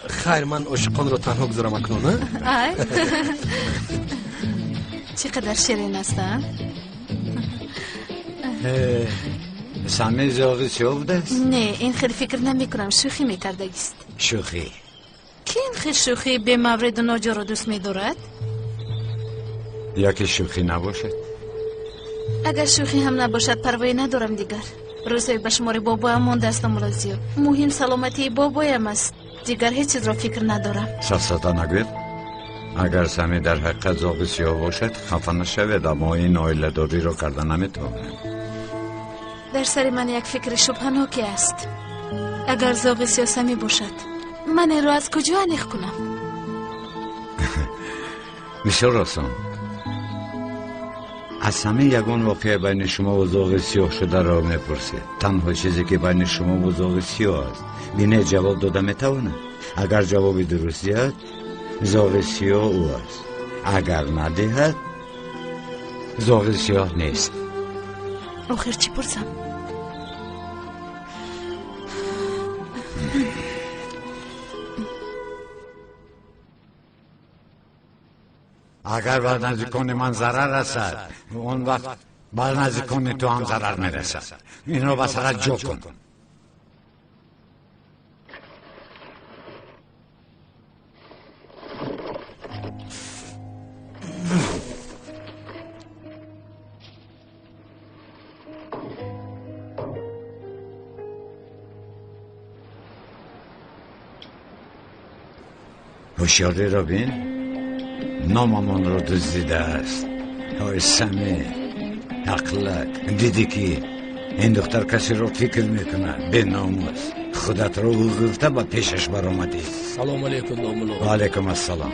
خیر من عاشقان رو تنها گذارم اکنون. آی چقدر شیرین هستن. سمی زاغی چه بوده است؟ نه این خیلی فکر نمی کنم، شوخی میکردگیست. شوخی؟ کی این خیلی شوخی به مورد ناجا رو دوست میدارد؟ یا که شوخی نباشد؟ اگر شوخی هم نباشد پروایی ندارم دیگر. روزای به شمار بابا هم مانده است ملازیو. مهم سلامتی بابایم است. دیگر هیچ چیز را فکر ندارم. ساستا نگوید؟ اگر سمی در حقیقت زاغی سیاه باشد خفه نشوید، اما این آیله داری رو کردن نمیتواند. در سر من یک فکر شبهناکی است. اگر زاغی سیاه سمی باشد من این را از کجا انیخ کنم؟ بسیار آسان. از سمی یگان واقعه بین شما و زاغی سیاه شده را میپرسید. تنها چیزی که بین شما و زاغی سیاه است بینه جواب داده میتواند. اگر جوابی درست دهد زاغی سیاه او است، اگر ندهد زاغی سیاه نیست. آخر چی پرسم؟ اگر بر نزدیکان من ضرر رسد اون وقت بر نزدیکان تو هم ضرر میرسد. این را بسرعت جا کن. هوشیاری را بین، ناممان را دزدیده است. های سمی عقلک، دیدی که این دختر کسی را فکر میکنه به ناموس. خودت را او گفته با پیشش بر آمدی. سلام علیکم دوملو. و علیکم السلام.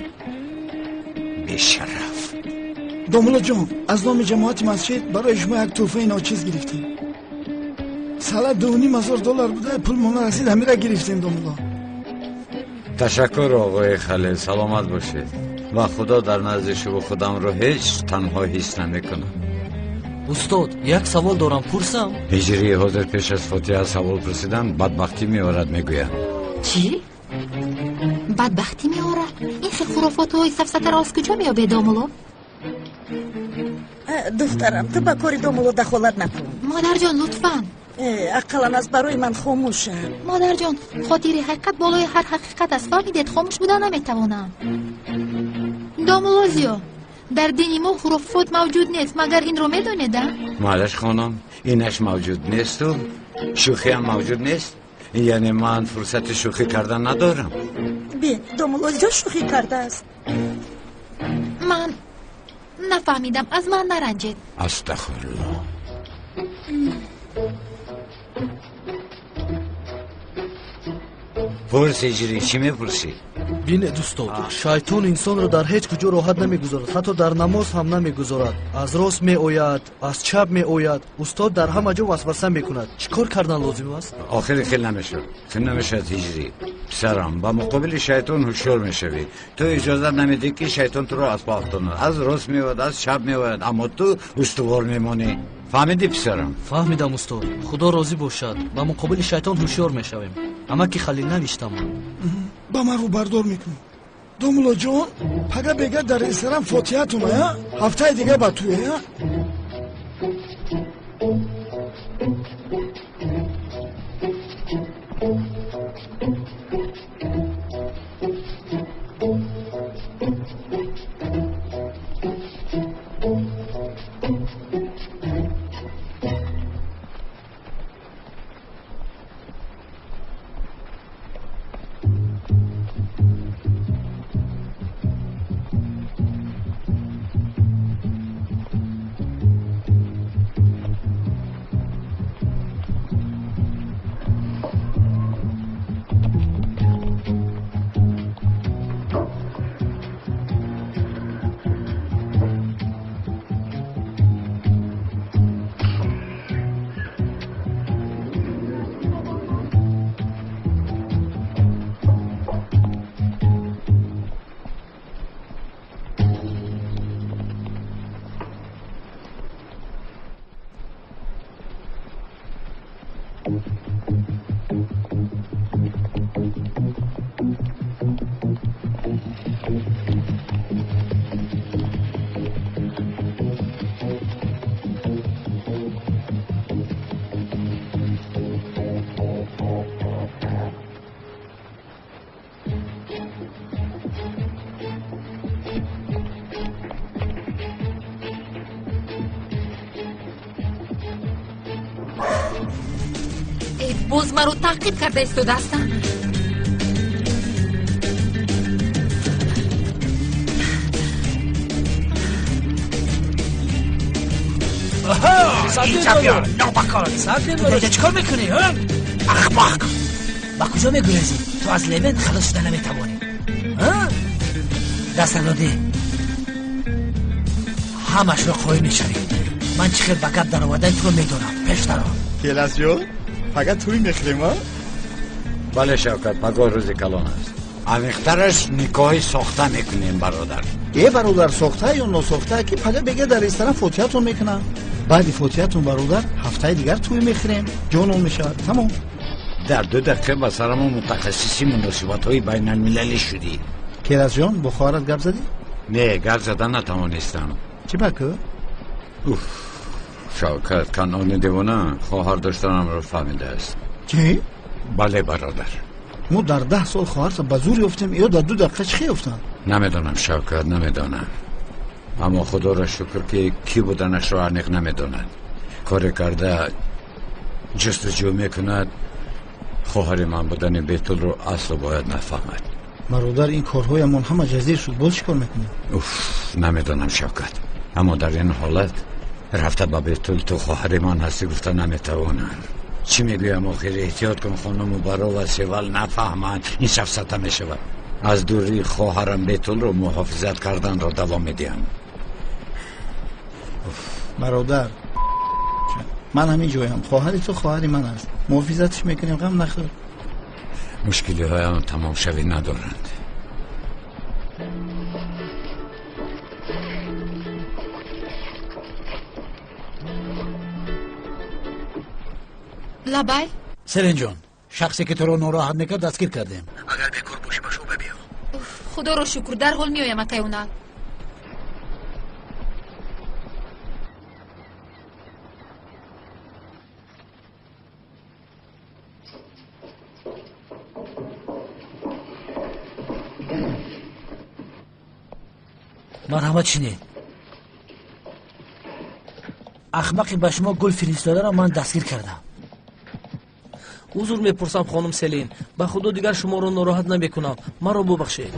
بیشرف. دوملو جان، از نام جماعت مسجد برای شما یک تحفه ناچیز گرفتیم. سالا $2,500 بوده، پول ما رسید، همین را گرفتیم دوملو. تشکر آقای خلیل، سلامت باشید. و خدا در نزد شما خودم رو هیچ تنها حس نمیکنم. استاد یک سوال دارم پرسم؟ هجری حاضر پیش از فاتحه سوال پرسیدن بدبختی میآورد میگویم. چی؟ بدبختی میآورد؟ این خیلی خرافات های سفسطه را از کجا میابه دوملو؟ دخترم تو با کاری دوملو دخالت نکن. مادر جان لطفاً. اقلا از برای من خاموشه. مادر جان خاطر حقیقت بالای هر حقیقت است. فهمیدید خاموش بودن نمیتوانم. دوملوزیو در دین ما خرافات موجود نیست، مگر این رو میدونید؟ معلش خانم، اینش موجود نیست و شوخی هم موجود نیست. یعنی من فرصت شوخی کردن ندارم. بین دوملوزیو شوخی کرده است. من نفهمیدم، از من نرنجید. استغفرالله. پرس هجری، چی میپرسی؟ بینید استاد، شیطان انسان را در هیچ کجا راحت نمیگذارد، حتی در نماز هم نمیگذارد. از راست میآید، از چپ میآید. استاد در همه جا وسوسه میکند. چیکار کردن لازم است؟ آخر خیلی نمیشد هجری. پسرم، با مقابل شیطان هوشیار میشوی. تو اجازه نمیدی که شیطان تو را از پا افتاند. از راست میآید، از چپ میآید، اما تو استوار میمانی. فهمیدی پسرم؟ فهمیدم استاد. خدا راضی باشد. با مقابل شیطان هوشیار میشویم. اما که خلیل نوشتم. با من رو بردار میکنم. دوملو جان، پگه بگه در رستوران فاتحه تونه، هفته دیگه با توی. боз маро таъқиб карда истодаастанд. چیکار میکنی؟ احمق! با کجا میگریزی؟ تو از لیوان خلاص شدن نمیتوانی. دست داده همش رو خواهی میشوی. من چخیر با گپ در آوردن تو رو میدونم. پیشتر آ کلاس جو فقط توی میخریم ها؟ بله شوکت، پگاه روز کلان است. عمیق‌ترش نکاحی ساخته میکنیم برادر. یه برادر ساخته یا نساخته که پگه بگه در رستوران فوتیاتون میکنن. بعد فوتیاتون برادر هفته دیگر توی میخریم. جانون میشه. تمام. در 2 دقیقه با سرمون متخصصی مناسبت های بین المللی شدی. کلاس جان با خواهرت گپ زدی؟ نه، گپ زدن نتوانستم. چی بکو؟ شوکت، کنان دیوانه خواهر داشتنم رو فهمیده است. چی؟ بله برادر. ما در 10 سال خواهرت به زور یافتیم یا در 2 دقیقه چی یافتن؟ نمیدونم شوکت، نمیدونم. اما خدا را شکر که کی بودنش را عمیق نمیدوند. کار کرده جستجو میکند. خواهر من بودن بیتول رو اصلا باید نفهمد. برادر این کارهای من همه جزیر شد. باز چیکار میکنی؟ نمیدونم شوکت، اما در این حالت رفته با بیتول تو خواهر من هستی گفته نمیتوانم. چی میگویم آخر؟ احتیاط کن خانم برا و سیوال نفهمند. این شفصته میشود. از دوری خواهرم بیتول رو محافظت کردن را دوام میدیم. برادر من همین جایم. خواهر تو خواهر من است. محافظتش میکنیم، غم نخور. مشکلی هایم تمام شوی ندارند. لبای سلین جان، شخصی که تو رو ناراحت میکرد دستگیر کردیم. اگر بیکار باشی باشو ببیا. خدا رو شکر در حال میایم اتایونا. مرحمت شنید. احمقی به شما گل فرستاده را من دستگیر کردم. حضور میپرسم خانم سلین، به خدا دیگر شما رو ناراحت نمیکنم. مرا ببخشید.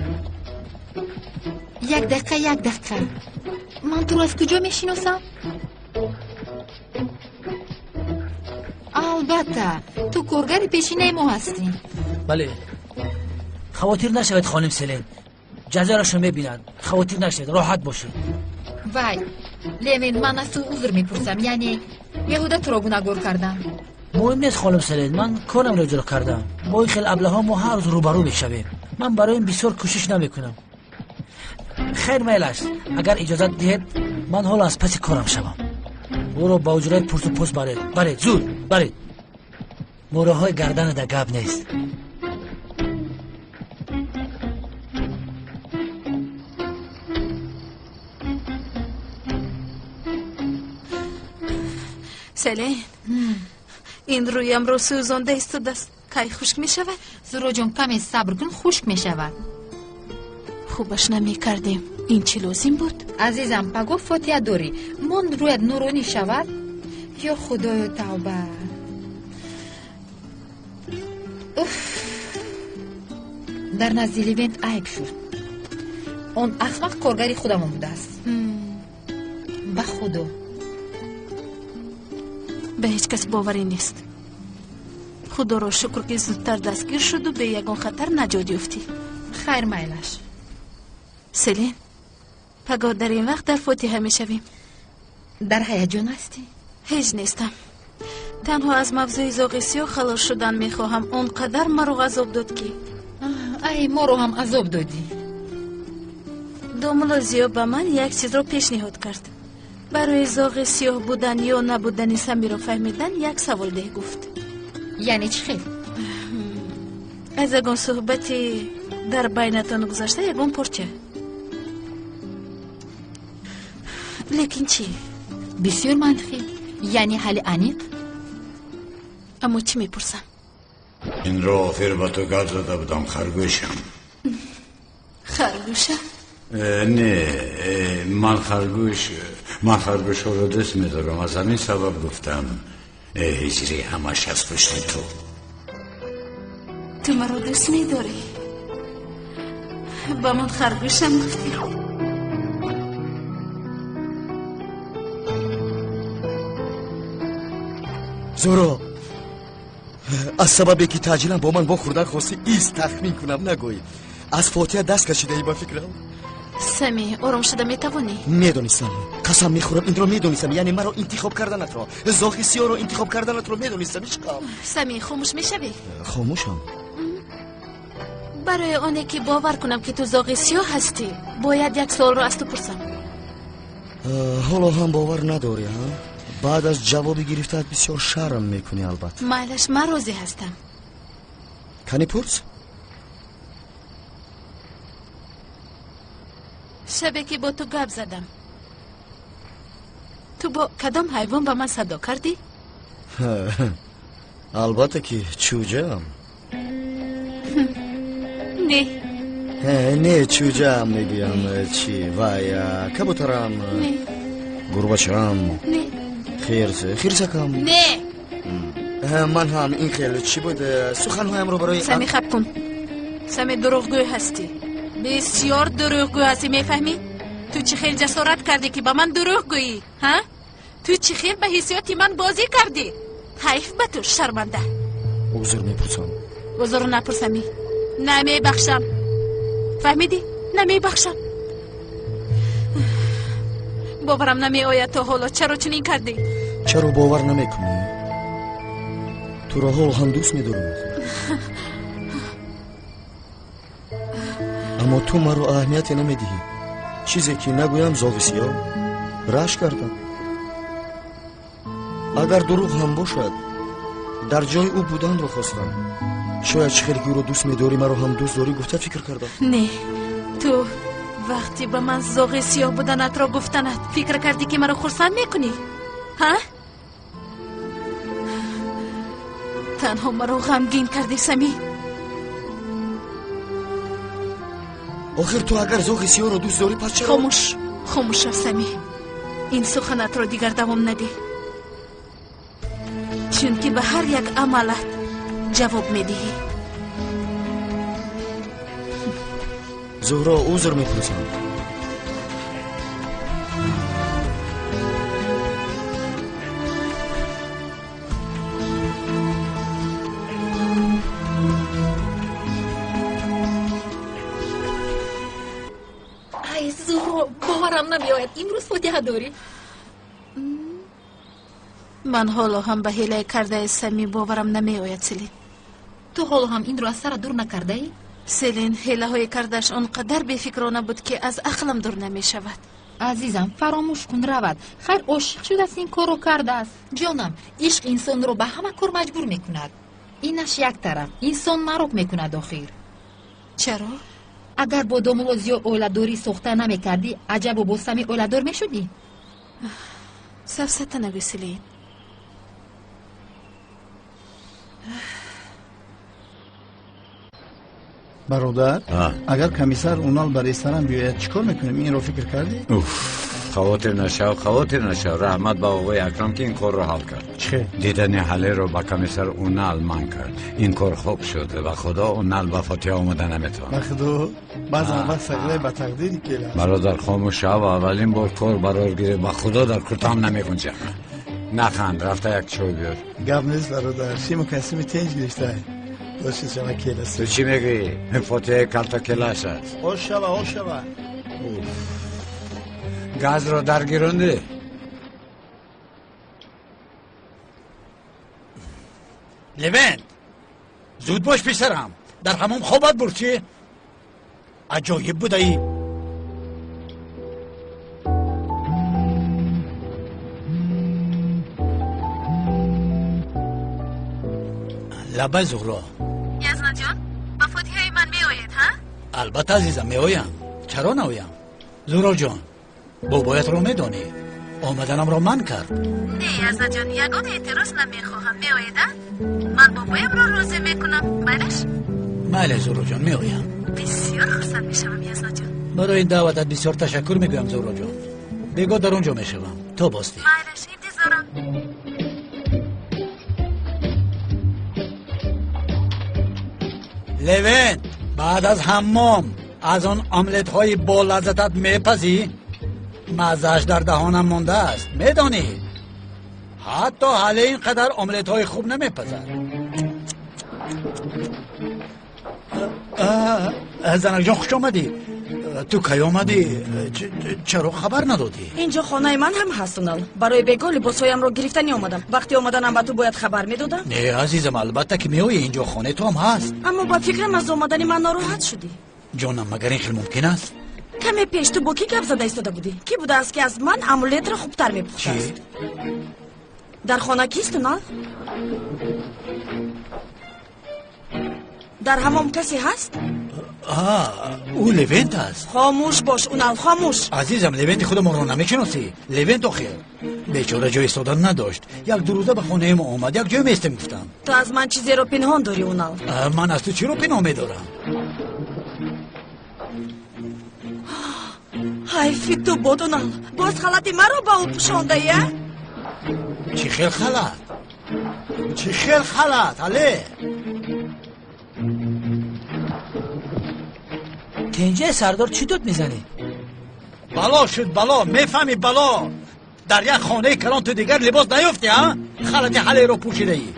یک دقیقه من تو رو از کجا میشناسم؟ البته تو کارگر پیشینه ما هستی. بله. خواطر نشوید خانم سلین، جزایرشو میبینند. خواطر نشوید، راحت باشید. وای لیوین، من از تو عذر میپرسم. یعنی یهودا تو رو گناهگار کردم. مهم نیست خانم سلین، من کارم رو اجرا کردم. با این خیل ابله ها ما هر روز روبرو میشویم. من برای این بسیار کوشش نمیکنم. خیر میل است، اگر اجازت دهید من حالا از پس کارم شوم. او رو با اجرای پرس و پوست برید زود برید. موره های گردن در گب نیست. سلین، این رویم رو سوزانده ایستاده است. کی خشک می شود؟ زورو جان کمی صبر کن، خشک می شود. خوبش نمی کردیم. این چی لازم بود؟ عزیزم پگو فاتحه داری. من رویت نورانی شود. یا خدای توبه. در نزد لیوینت عیب شد. اون احمق کارگری خودمون بوده است. به خدا به هیچ کس باوری نیست. خدا را شکر که زودتر دستگیر شد و به یگان خطر نجات یافتی. خیر میلش. سلین، پگاه در این وقت در فاتحه می شویم. در هیجان هستی؟ هیچ نیستم. تنها از موضوع زاغ سیاه خلاص شدن می خواهم. اونقدر مرا عذاب داد که ای ما رو هم عذاب دادی. داملا زیا به من یک چیز را پیشنهاد کرد. برای زاغ سیاه بودن یا نبودن سمی را فهمیدن یک سوال ده گفت. یعنی چی خیلی؟ از اگون صحبتی در بینتان گذاشته یگون پرچه. لیکن چی؟ بسیار منطقی. یعنی حل عمیق. اما چی میپرسم؟ این رو آخر با تو گپ زده بودم خرگوشم. خرگوشم؟ نه من خرگوش رو دست میدارم. از همین سبب گفتم هجری همش از پشت تو. تو مرا دوست می‌داری. با من خرگوشم گفتی. زورو از سببی که تاجیلا با من با خوردن خواستی ایست تخمین کنم نگویی. از فاتحه دست کشیده ای با فکرم. سمی آرام شده میتوانی؟ میدونستم، قسم میخورم این رو میدونستم. یعنی مرا انتخاب کردنت رو، زاغی سیاه رو انتخاب کردنت رو میدونستم. عشقم سمی خاموش میشوی؟ خاموشم. برای آنه که باور کنم که تو زاغی سیاه هستی باید یک سوال رو از تو پرسم. حالا هم باور نداری ها؟ بعد از جوابی گرفتت بسیار شرم میکنی. البته مایلش من راضی هستم. کنی پرس؟ شبه که با تو گپ زدم تو با کدام حیوان با من صدا کردی؟ البته که چوجه هم. نه چوجه هم میگویم. چی؟ وای کبوترم. نه. گربه‌چم. نه. خیرسه کم. نه. من هم این خیلی چی بود سخنهایم رو برای سمی خب کن. سمی دروغگوی هستی. بسیار دروغگوی هستی. میفهمی؟ تو چی خیلی جسارت کردی که با من دروغگویی؟ ها؟ تو چی خیلی به حسیاتی من بازی کردی؟ حیف به تو شرمنده. عذر میپرسم. عذر نپرسمی. نمیبخشم. فهمیدی؟ نمیبخشم. باورم نمی آید تو حالا چرا چنین کردی؟ چرا باور نمیکنی؟ تو را حال هم دوست میدارم. اما تو مرا اهمیت نمیدهی. چیزی که نگویم زاغ سیاه رشک کردم. اگر دروغ هم باشد در جای او بودن رو خواستم. شاید خیلی که او رو دوست میداری مرا هم دوست داری گفته فکر کردم. نه تو وقتی به من زاغ سیاه بودنت را گفتنت فکر کردی که مرا خرسند میکنی؟ ها؟ تنها مرا غمگین کردی سمی. آخر تو اگر زاغ سیاه رو دوست داری پس چرا؟ خاموش شو سمی. این سخنت را دیگر دوام نده. چون که به هر یک عملت جواب میدهی. زهرا عذر میپرسم. ای زهرا باورم نمیآید امروز فاتحه داری؟ من حالا هم به حیله کرده سمی باورم نمی آید سلین. تو حالا هم این رو از سر دور نکرده ای؟ سلین حیله های کردش آنقدر بیفکرانه بود که از عقلم دور نمی شود. عزیزم فراموش کن رود. خیر عاشق شده است این کار رو کرده است. جانم عشق انسان رو به همه کار مجبور میکند. اینش یک طرف انسان مروک میکند آخر. چرا؟ اگر با دامولوز یا اولاداری سوخته نمیکردی عجب و با سمی اولادار میشدی؟ سفسته نگوی سلین. برادر اگر کمیسر اونال برای سرم بیاید چیکار میکنیم؟ این رو فکر کردی؟ خاطر نشو رحمت با آقای اکرم که این کار رو حل کرد. چه؟ دیدن حله رو با کمیسر اونال من کرد. این کار خوب شده و خدا اونال با فاتحه آمده نمیتونه. بخدا بعضا وقت سگله به تقدیری که برادر خاموش شو. اولین بار کار برار گیره با خدا در کتام نمیگنجه. نخند رفته یک چای بیار. گپ نیست برادر. شیمو کسی تنج گرفته. داشتی شما کلاس. تو چی میگی؟ فاتحه کلتا کلاس است. اوشالا گاز رو درگیرونده. لوند زود باش پسرم. در همون خوابت برچی؟ عجایب بوده ای. لبه زهرا. یزنا جان با فاتحه من می آید ها؟ البته عزیزم می آیم. چرا نایم؟ زهرا جان بابایت رو میدانی آمدنم را من کرد. نه یزنا جان یگان اعتراض نمیخواهم. می آیده؟ من بابایم را راضی میکنم. بلش؟ بله زهرا جان می آیم. بسیار خرسند میشوم یزنا جان. برای این دعوتت بسیار تشکر میگویم زهرا جان. بگو در اونجا میشوم تا باستی. بلش انتظارم. لوین بعد از حمام از آن املت های با لذتت میپزی؟ مزهش در دهانم مونده است میدانی؟ حتی حالا اینقدر املت های خوب نمیپزد. زنک جان خوش آمدی. تو کی آمدی؟ چرا خبر ندادی؟ اینجا خانه من هم هست اونال. برای بگاه لباسهایم رو گرفتنی آمدم. وقتی آمدنم به تو باید خبر میدادم. نه عزیزم البته که میایی اینجا خانه تو هم هست. اما با فکرم از آمدنی من ناراحت شدی. جانم مگر این خیلی ممکن است؟ کمی پیش تو با کی گپ زده ایستاده بودی؟ کی بوده است که از من امولت را خوبتر میپوشد است؟ در خانه کیست اونال؟ در حمام کسی هست؟ او لوینت است. خاموش باش اونال خاموش. عزیزم لوینت خودمون رو نمیشناسی. لوینت آخر بیچاره جای ایستادن نداشت. یک دو روزه به خانه ما اومد یک جای میستم گفتم. تو از من چیزی رو پنهان داری اونال؟ من از تو چی رو پنهان میدارم؟ حیفی تو بود اونال. باز خلطی من رو با او پوشانده یه؟ چی خیل خلط؟ چی خیل خلط علی؟ تنجه سردار چی دوت میزنی؟ بلا شد بلا میفهمی بلا. در یک خانه کلان تو دیگر لباس نیفتی ها؟ خلطی حله رو پوشیده ای.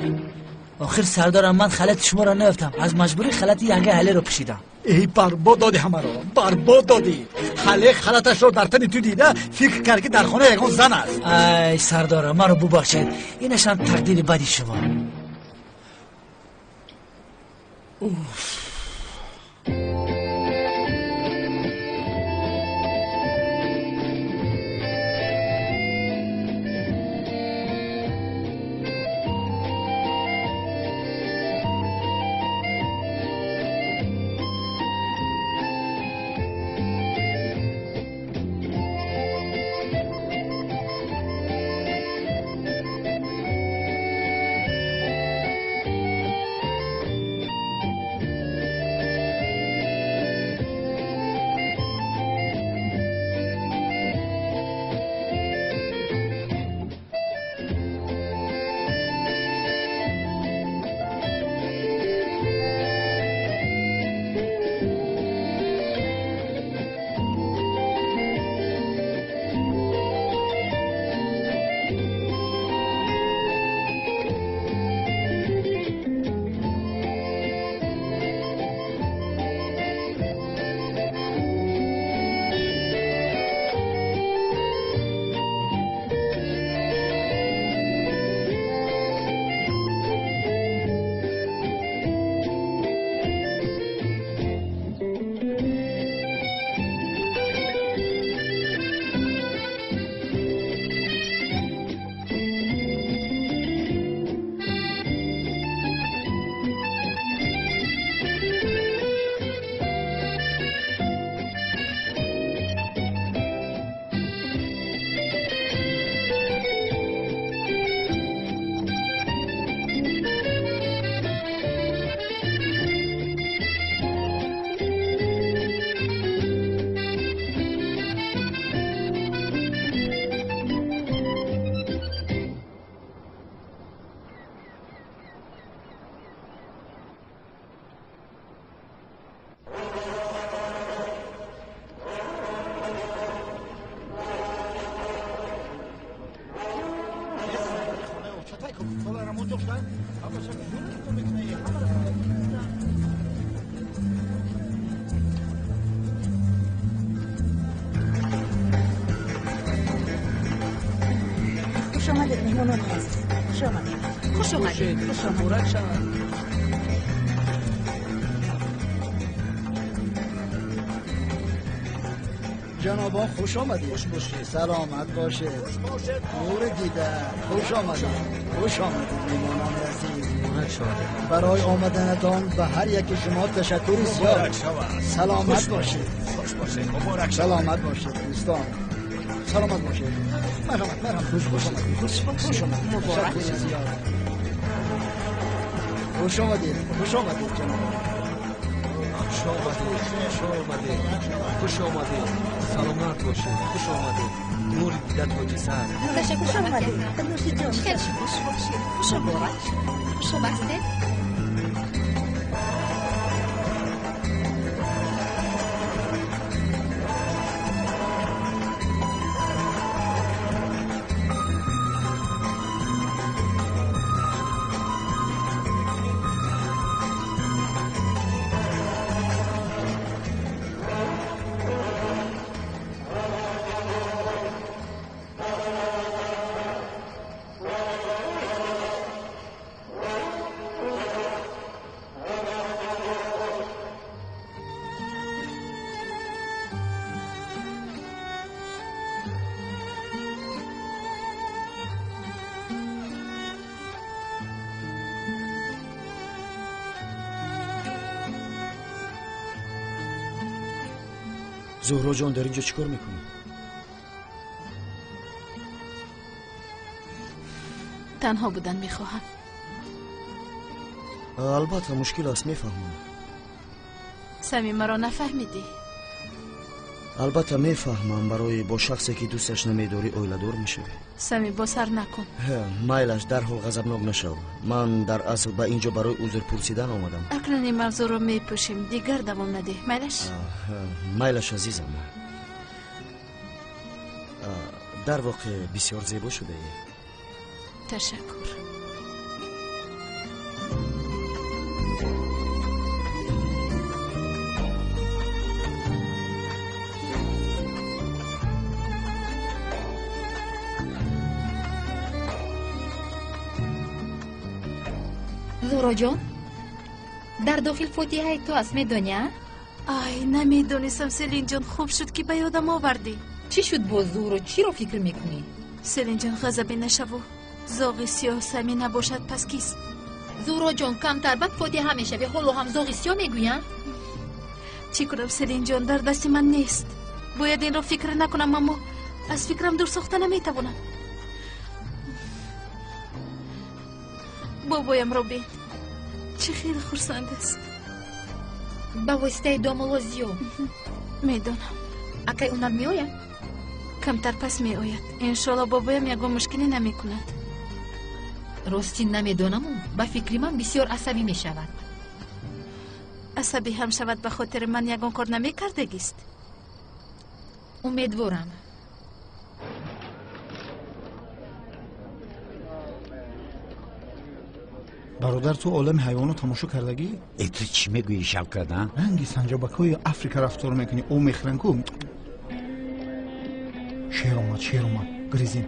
آخر سردارم من خلط شما را نیفتم. از مجبوری خلط ینگه حله رو پوشیدم. ای برباد دادی همه رو برباد دادی. حله خلطش رو در تن تو دیده فکر کرد که در خانه یکان زن است. ای سردارم من رو ببخشید. اینش هم تقدیر بدی شما. خوش آمدید مهمانان هست. خوش آمدید. خوش آمدید. خوش آمدید. جنابا خوش آمدید. خوش باشید. سلامت باشید. نور دیدن. خوش آمدید. خوش آمدید مهمانان عزیز. برای آمدنتان به هر یک شما تشکر زیاد. سلامت باشید. خوش باشید. مبارک سلامت باشید دوستان. سلامت باشید. مرحبا. خوش آمدید. خوش آمدید. مبارک زیاد. خوش آمدید. خوش آمدید جناب. خوش آمدید. خوش آمدید. سلامت باشید. خوش آمدید. نور دیدت حاجی سر. خوش آمدید. خیلی خوش باشید. خوش آمدید. خوش آمدید. زهرا جان در اینجا چیکار میکنی؟ تنها بودن میخواهم. البته مشکل است، میفهمم. سمی مرا نفهمیدی؟ البته میفهمم، برای با شخصی که دوستش نمیداری اویلادور میشوی. سمی با سر نکن. مایلش در حال غضبناک نشو. من در اصل به اینجا برای عذر پرسیدن آمدم. اکنون این موضوع رو میپوشیم، دیگر دوام نده. مایلش؟ مایلش عزیزم. در واقع بسیار زیبا شده ای. تشکر. زهرا جان، در داخل فاتحه تو است میدونی؟ آی نمیدونستم سلین جان، خوب شد که به یادم آوردی. چی شد با زهرا؟ چی رو فکر میکنی؟ سلین جان غضبی نشو. زاغ سیاه سمی نباشد پس کیست؟ زهرا جان کمتر بعد فاتحه میشوی حالا هم زاغ سیاه میگویم؟ چی کنم سلین جان، در دست من نیست. باید این رو فکر نکنم، اما از فکرم دور ساخته نمیتوانم. بابایم رو بین، چه خیلی خرسند است. با واسطه دامولوزیو میدونم. اکی اونم میآید؟ کمتر پس میآید. انشالله بابایم یگان مشکلی نمی کند. راستی نمیدونم، با فکری من بسیار عصبی می شود. عصبی هم شود به خاطر من یگان کار نمی کردگیست. امیدوارم. برادر تو عالم حیوانو تماشا کردگی؟ ای تو چی میگویی شوکت؟ رنگی سنجابکای افریقا رفتار میکنی، او میخرن کو. شیر اومد گریزین.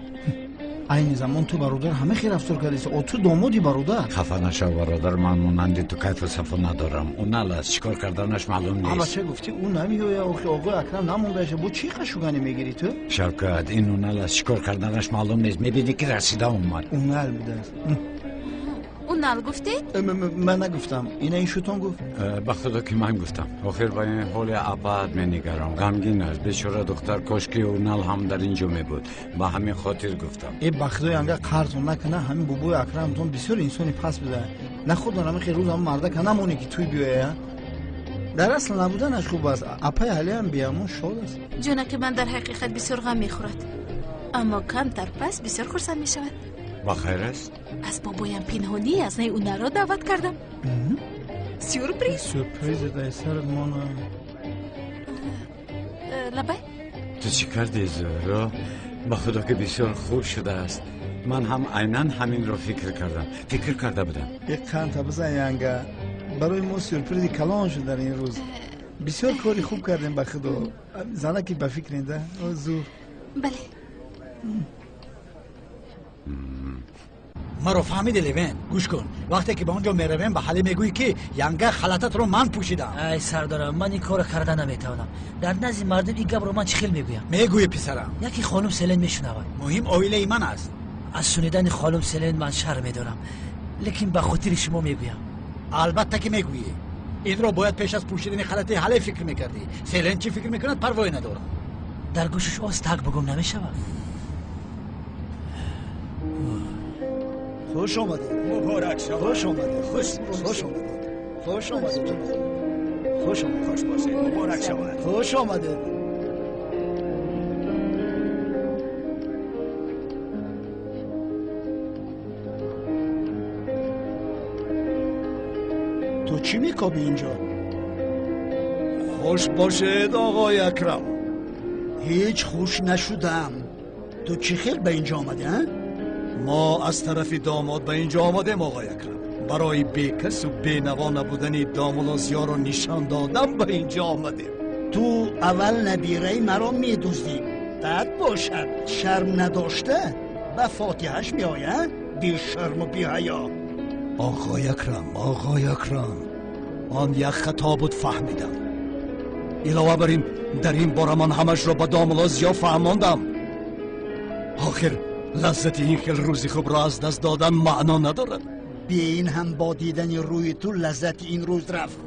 این زمان تو برادر همه خیر رفتار کردیست، او تو دامادی برادر. خفه نشو برادر، من مانند تو کیف و صفا ندارم. اون نلاست چیکار کردنش معلوم نیست. اما چه گفتی اون نمیگوید؟ آقای اکرم نموندهشه، با چی قشوگانی میگیری تو؟ شوکت این اون نلاست چیکار کردنش معلوم نیست. میبینی که رسیده اومد. اون نل بوده. اون نل گفتی؟ من نگفتم، این شوتون گفت. به خدا که من گفتم. آخر با این حال ابد می‌نگرم. غمگین است. بیچاره دختر کاشکی اون نل هم در اینجا میبود. با همین خاطر گفتم. ای بخدای انگار قرضون نکنه، همین بابای اکرمتون بسیار انسانی پس بده. نه خود دارم خیلی روز هم مرده که نمونی که توی بیایه. در اصل نبودنش خوب است. اپای حالی هم بیامون شاد است. جونه که من در حقیقت بسیار غم میخورد، اما کمتر پس بسیار خرسند میشود. با خیر است؟ از بابایم پنهانی از اون را دعوت کردم. سورپریز در سرت مانا. لبای تو چی کردی زهرا؟ با خدا که بسیار خوب شده است. من هم عیناً همین رو فکر کرده بودم. یک قند بزن ینگه، برای ما سورپریز کلان شد در این روز. بسیار کاری خوب کردیم با خدا. زنه که به فکر اینده زور. بله. مرا فهمیدی لیوین؟ گوش کن، وقتی که به اونجا میرویم به حلی میگویی که ینگه خلطت رو من پوشیدم. ای سردارم، من این کار کرده نمیتونم. در نزد مردم این گپ رو من چخیل میگویم. میگویی پسرم؟ یکی خانم سلین میشنود. مهم اویله من است. از شنیدن خانم سلین من شرم میدارم، لیکن به خاطر شما میگویم. البته که میگویی. این رو باید پیش از پوشیدن خلطه حلی فکر میکردی. سلین چی فکر میکند پروایی ندارم. در گوشش آس تک بگم نمیشود. خوش آمدید. مبارک شما. خوش آمدید. خوش آمدید. خوش آمدید. خوش آمدید. خوش باشید. مبارک شما. خوش آمدید. تو چی میکابی اینجا؟ خوش باشید آقای اکرم. هیچ خوش نشدم. تو چی خیل به اینجا آمدی ها؟ ما از طرف داماد به اینجا آمدیم آقای اکرم. برای بیکس و بینوا نبودن دامولازیا رو نشان دادم به اینجا آمدیم. تو اول نبیره مرا میدوزی، بعد باشد شرم نداشته به فاتحش میآیه؟ بی شرم و بی حیا. آقای اکرم، آن یک خطا بود فهمیدم. علاوه بر این در این باره من همش را به دامولازیا فهماندم. آخر لذت این خیل روزی خوب را از دست دادن معنا ندارد. بین هم با دیدن روی تو لذت این روز رفت.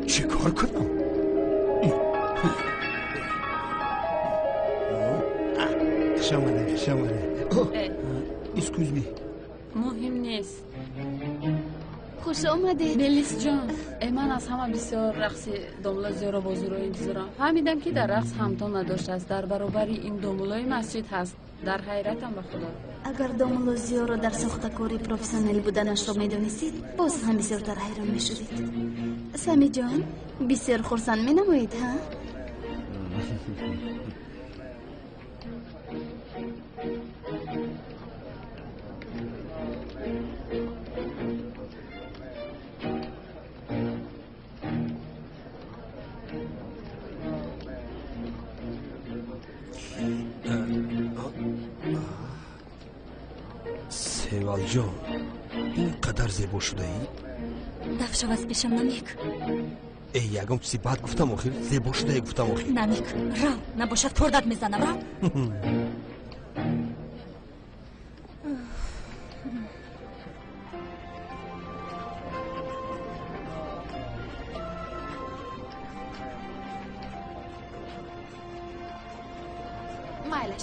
چه کار کنم؟ شماره اسکوز می مهم نیست. خوش آمدید. ملیس جان، من از همه بسیار رقص داملا زیرا بازو رو انتظارم. فهمیدم که در رقص همتان نداشته است. در برابر این داملای مسجد هست. در حیرتم به خدا. اگر داملا زیرا رو در ساختکاری پروفسیونل بودنش را میدونستید باز هم بسیارتر حیران میشدید. سمی جان بسیار خرسند می نمایید ها؟ سیوال جان اینقدر زیبا شده ای؟ دفشو از پیشم نمیک. یکم چیزی بد گفتم آخر زیبا شده گفتم آخر نمیک رو نباشد کردت میزنم رو. مایلش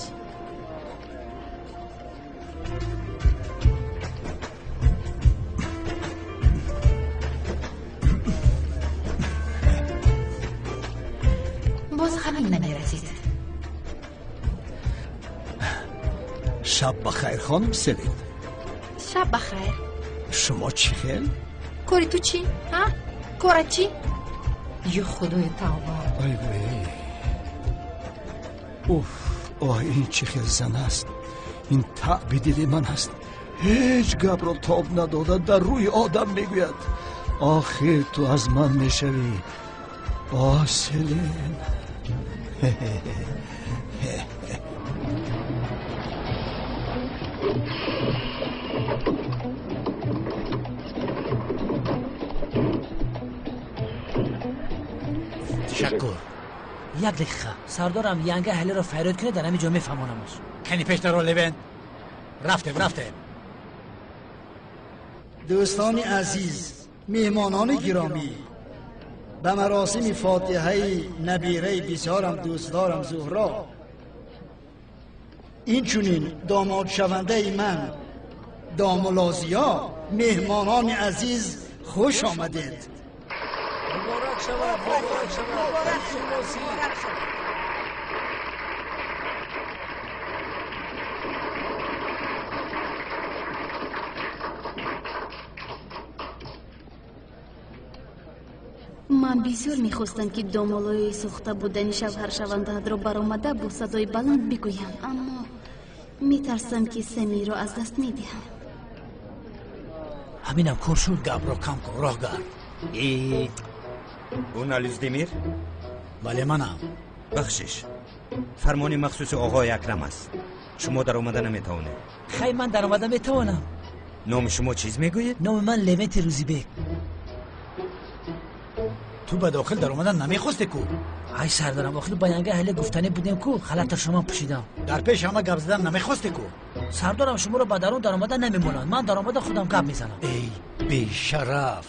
باز همین نمیرسید. شب بخیر خانم سلین. شب بخیر. شما چی خیل؟ کاری تو چی؟ ها؟ کارت چی؟ یا خدای توبه. ای وی اوف این چی خیل زن است. این تعبی دل من است. هیچ گپ را تاب نداده در روی آدم میگوید آخر تو از من میشوی سلین. تشکر. یک دقیقه سردارم ینگه اهلی را فریاد کنه در همین جا میفهمانمش. کنی پیش رو لبن. رفتیم دوستان عزیز، میهمانان گرامی، به مراسم فاتحه نبیره بسیارم دوست دارم زهرا، این چونین داماد شونده من داملازیا، مهمانان عزیز خوش آمدید. مبارک شود. من بسیار میخواستم که دامالای سوخته بودن شوهر شونده را برآمده با صدای بلند بگویم، اما میترسم که سمی را از دست میدهم. همینم کار شد. گپ را کم کن. راه گرد. اون آلیزدیمیر؟ بله منم. بخشش فرمان مخصوص آقای اکرم است. شما در آمده نمیتوانید. خیلی من در آمده میتوانم. نام شما چیز میگوید؟ نام من لمت روزیبک. تو به داخل در اومدن نمیخواستی کو؟ ای سردارم آخر با ینگه اهل گفتنی بودیم کو خلط شما پوشیدم. در پیش همه گپ زدن نمیخواستی کو؟ سردارم شما رو به درون در آمدن نمیمونن. من در آمده خودم گپ میزنم. ای بی شرف.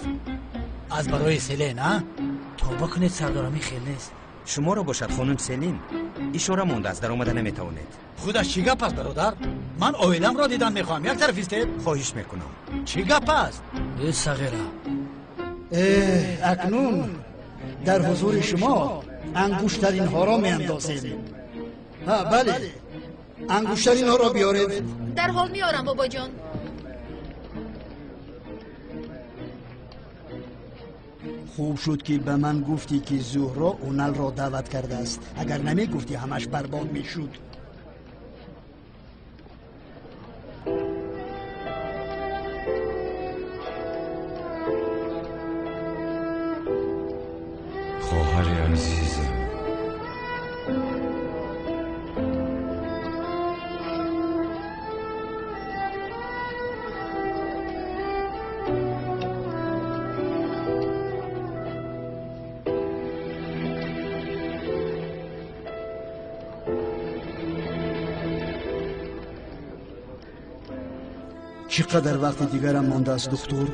از برای سلین ها؟ توبه کنید سردارم خیلی نیست. شما رو باشد خانم سلین اشاره مونده از در آمده نمیتوانید. خودش چی گپ است برادر؟ من اویلم را دیدن میخوام. یک طرف استید؟ خواهش میکنم. چی گپ است؟ ای صغیره. اکنون در حضور شما انگوشترین ها را می اندازیم. بله انگوشترین ها را بیارید. در حال میارم بابا جان. خوب شد که به من گفتی که زهرا اونل را دعوت کرده است. اگر نمی گفتی همش برباد می شد. خواهر عزیزم چقدر وقت دیگرم مانده است دکتر؟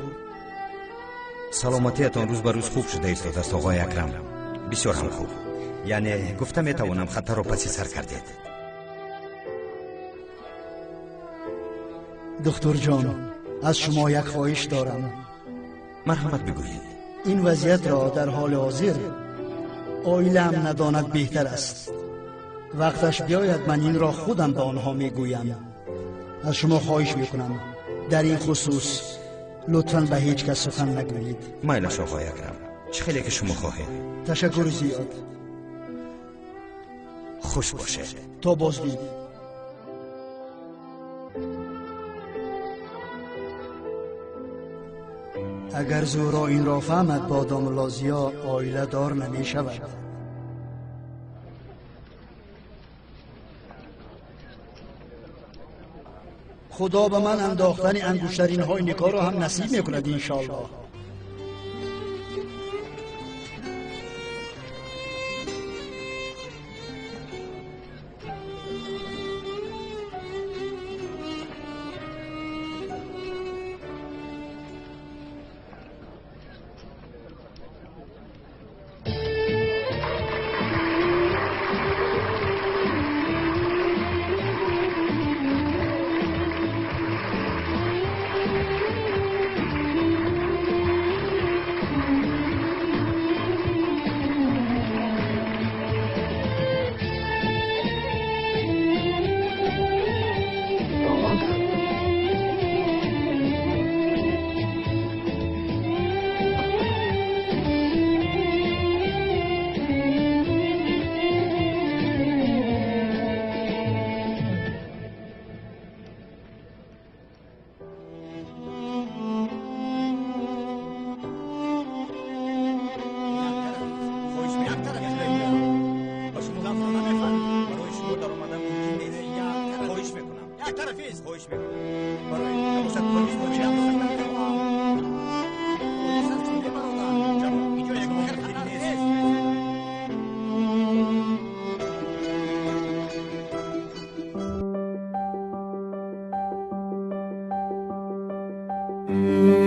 سلامتیتان روز به روز خوب شده ایستاد است آقای اکرم. بسیار هم خوب. یعنی گفتم میتوانم خطر را پسی سر کردید. دکتر جان، از شما یک خواهش دارم. مرحمت بگویید. این وضعیت را در حال حاضر عائله هم نداند بهتر است. وقتش بیاید من این را خودم به آنها میگویم. از شما خواهش میکنم در این خصوص لطفاً به هیچ کس سخن نگویید. مایلش آقای اکرم، چه خیلی که شما خواهید. تشکر زیاد. خوش باشه. تا بازدید. اگر زورا این را فهمد با داملازیا عائله دار نمی شود. خدا به من انداختن انگشترین های نکار را هم نصیب میکند انشاءالله. Mm-hmm.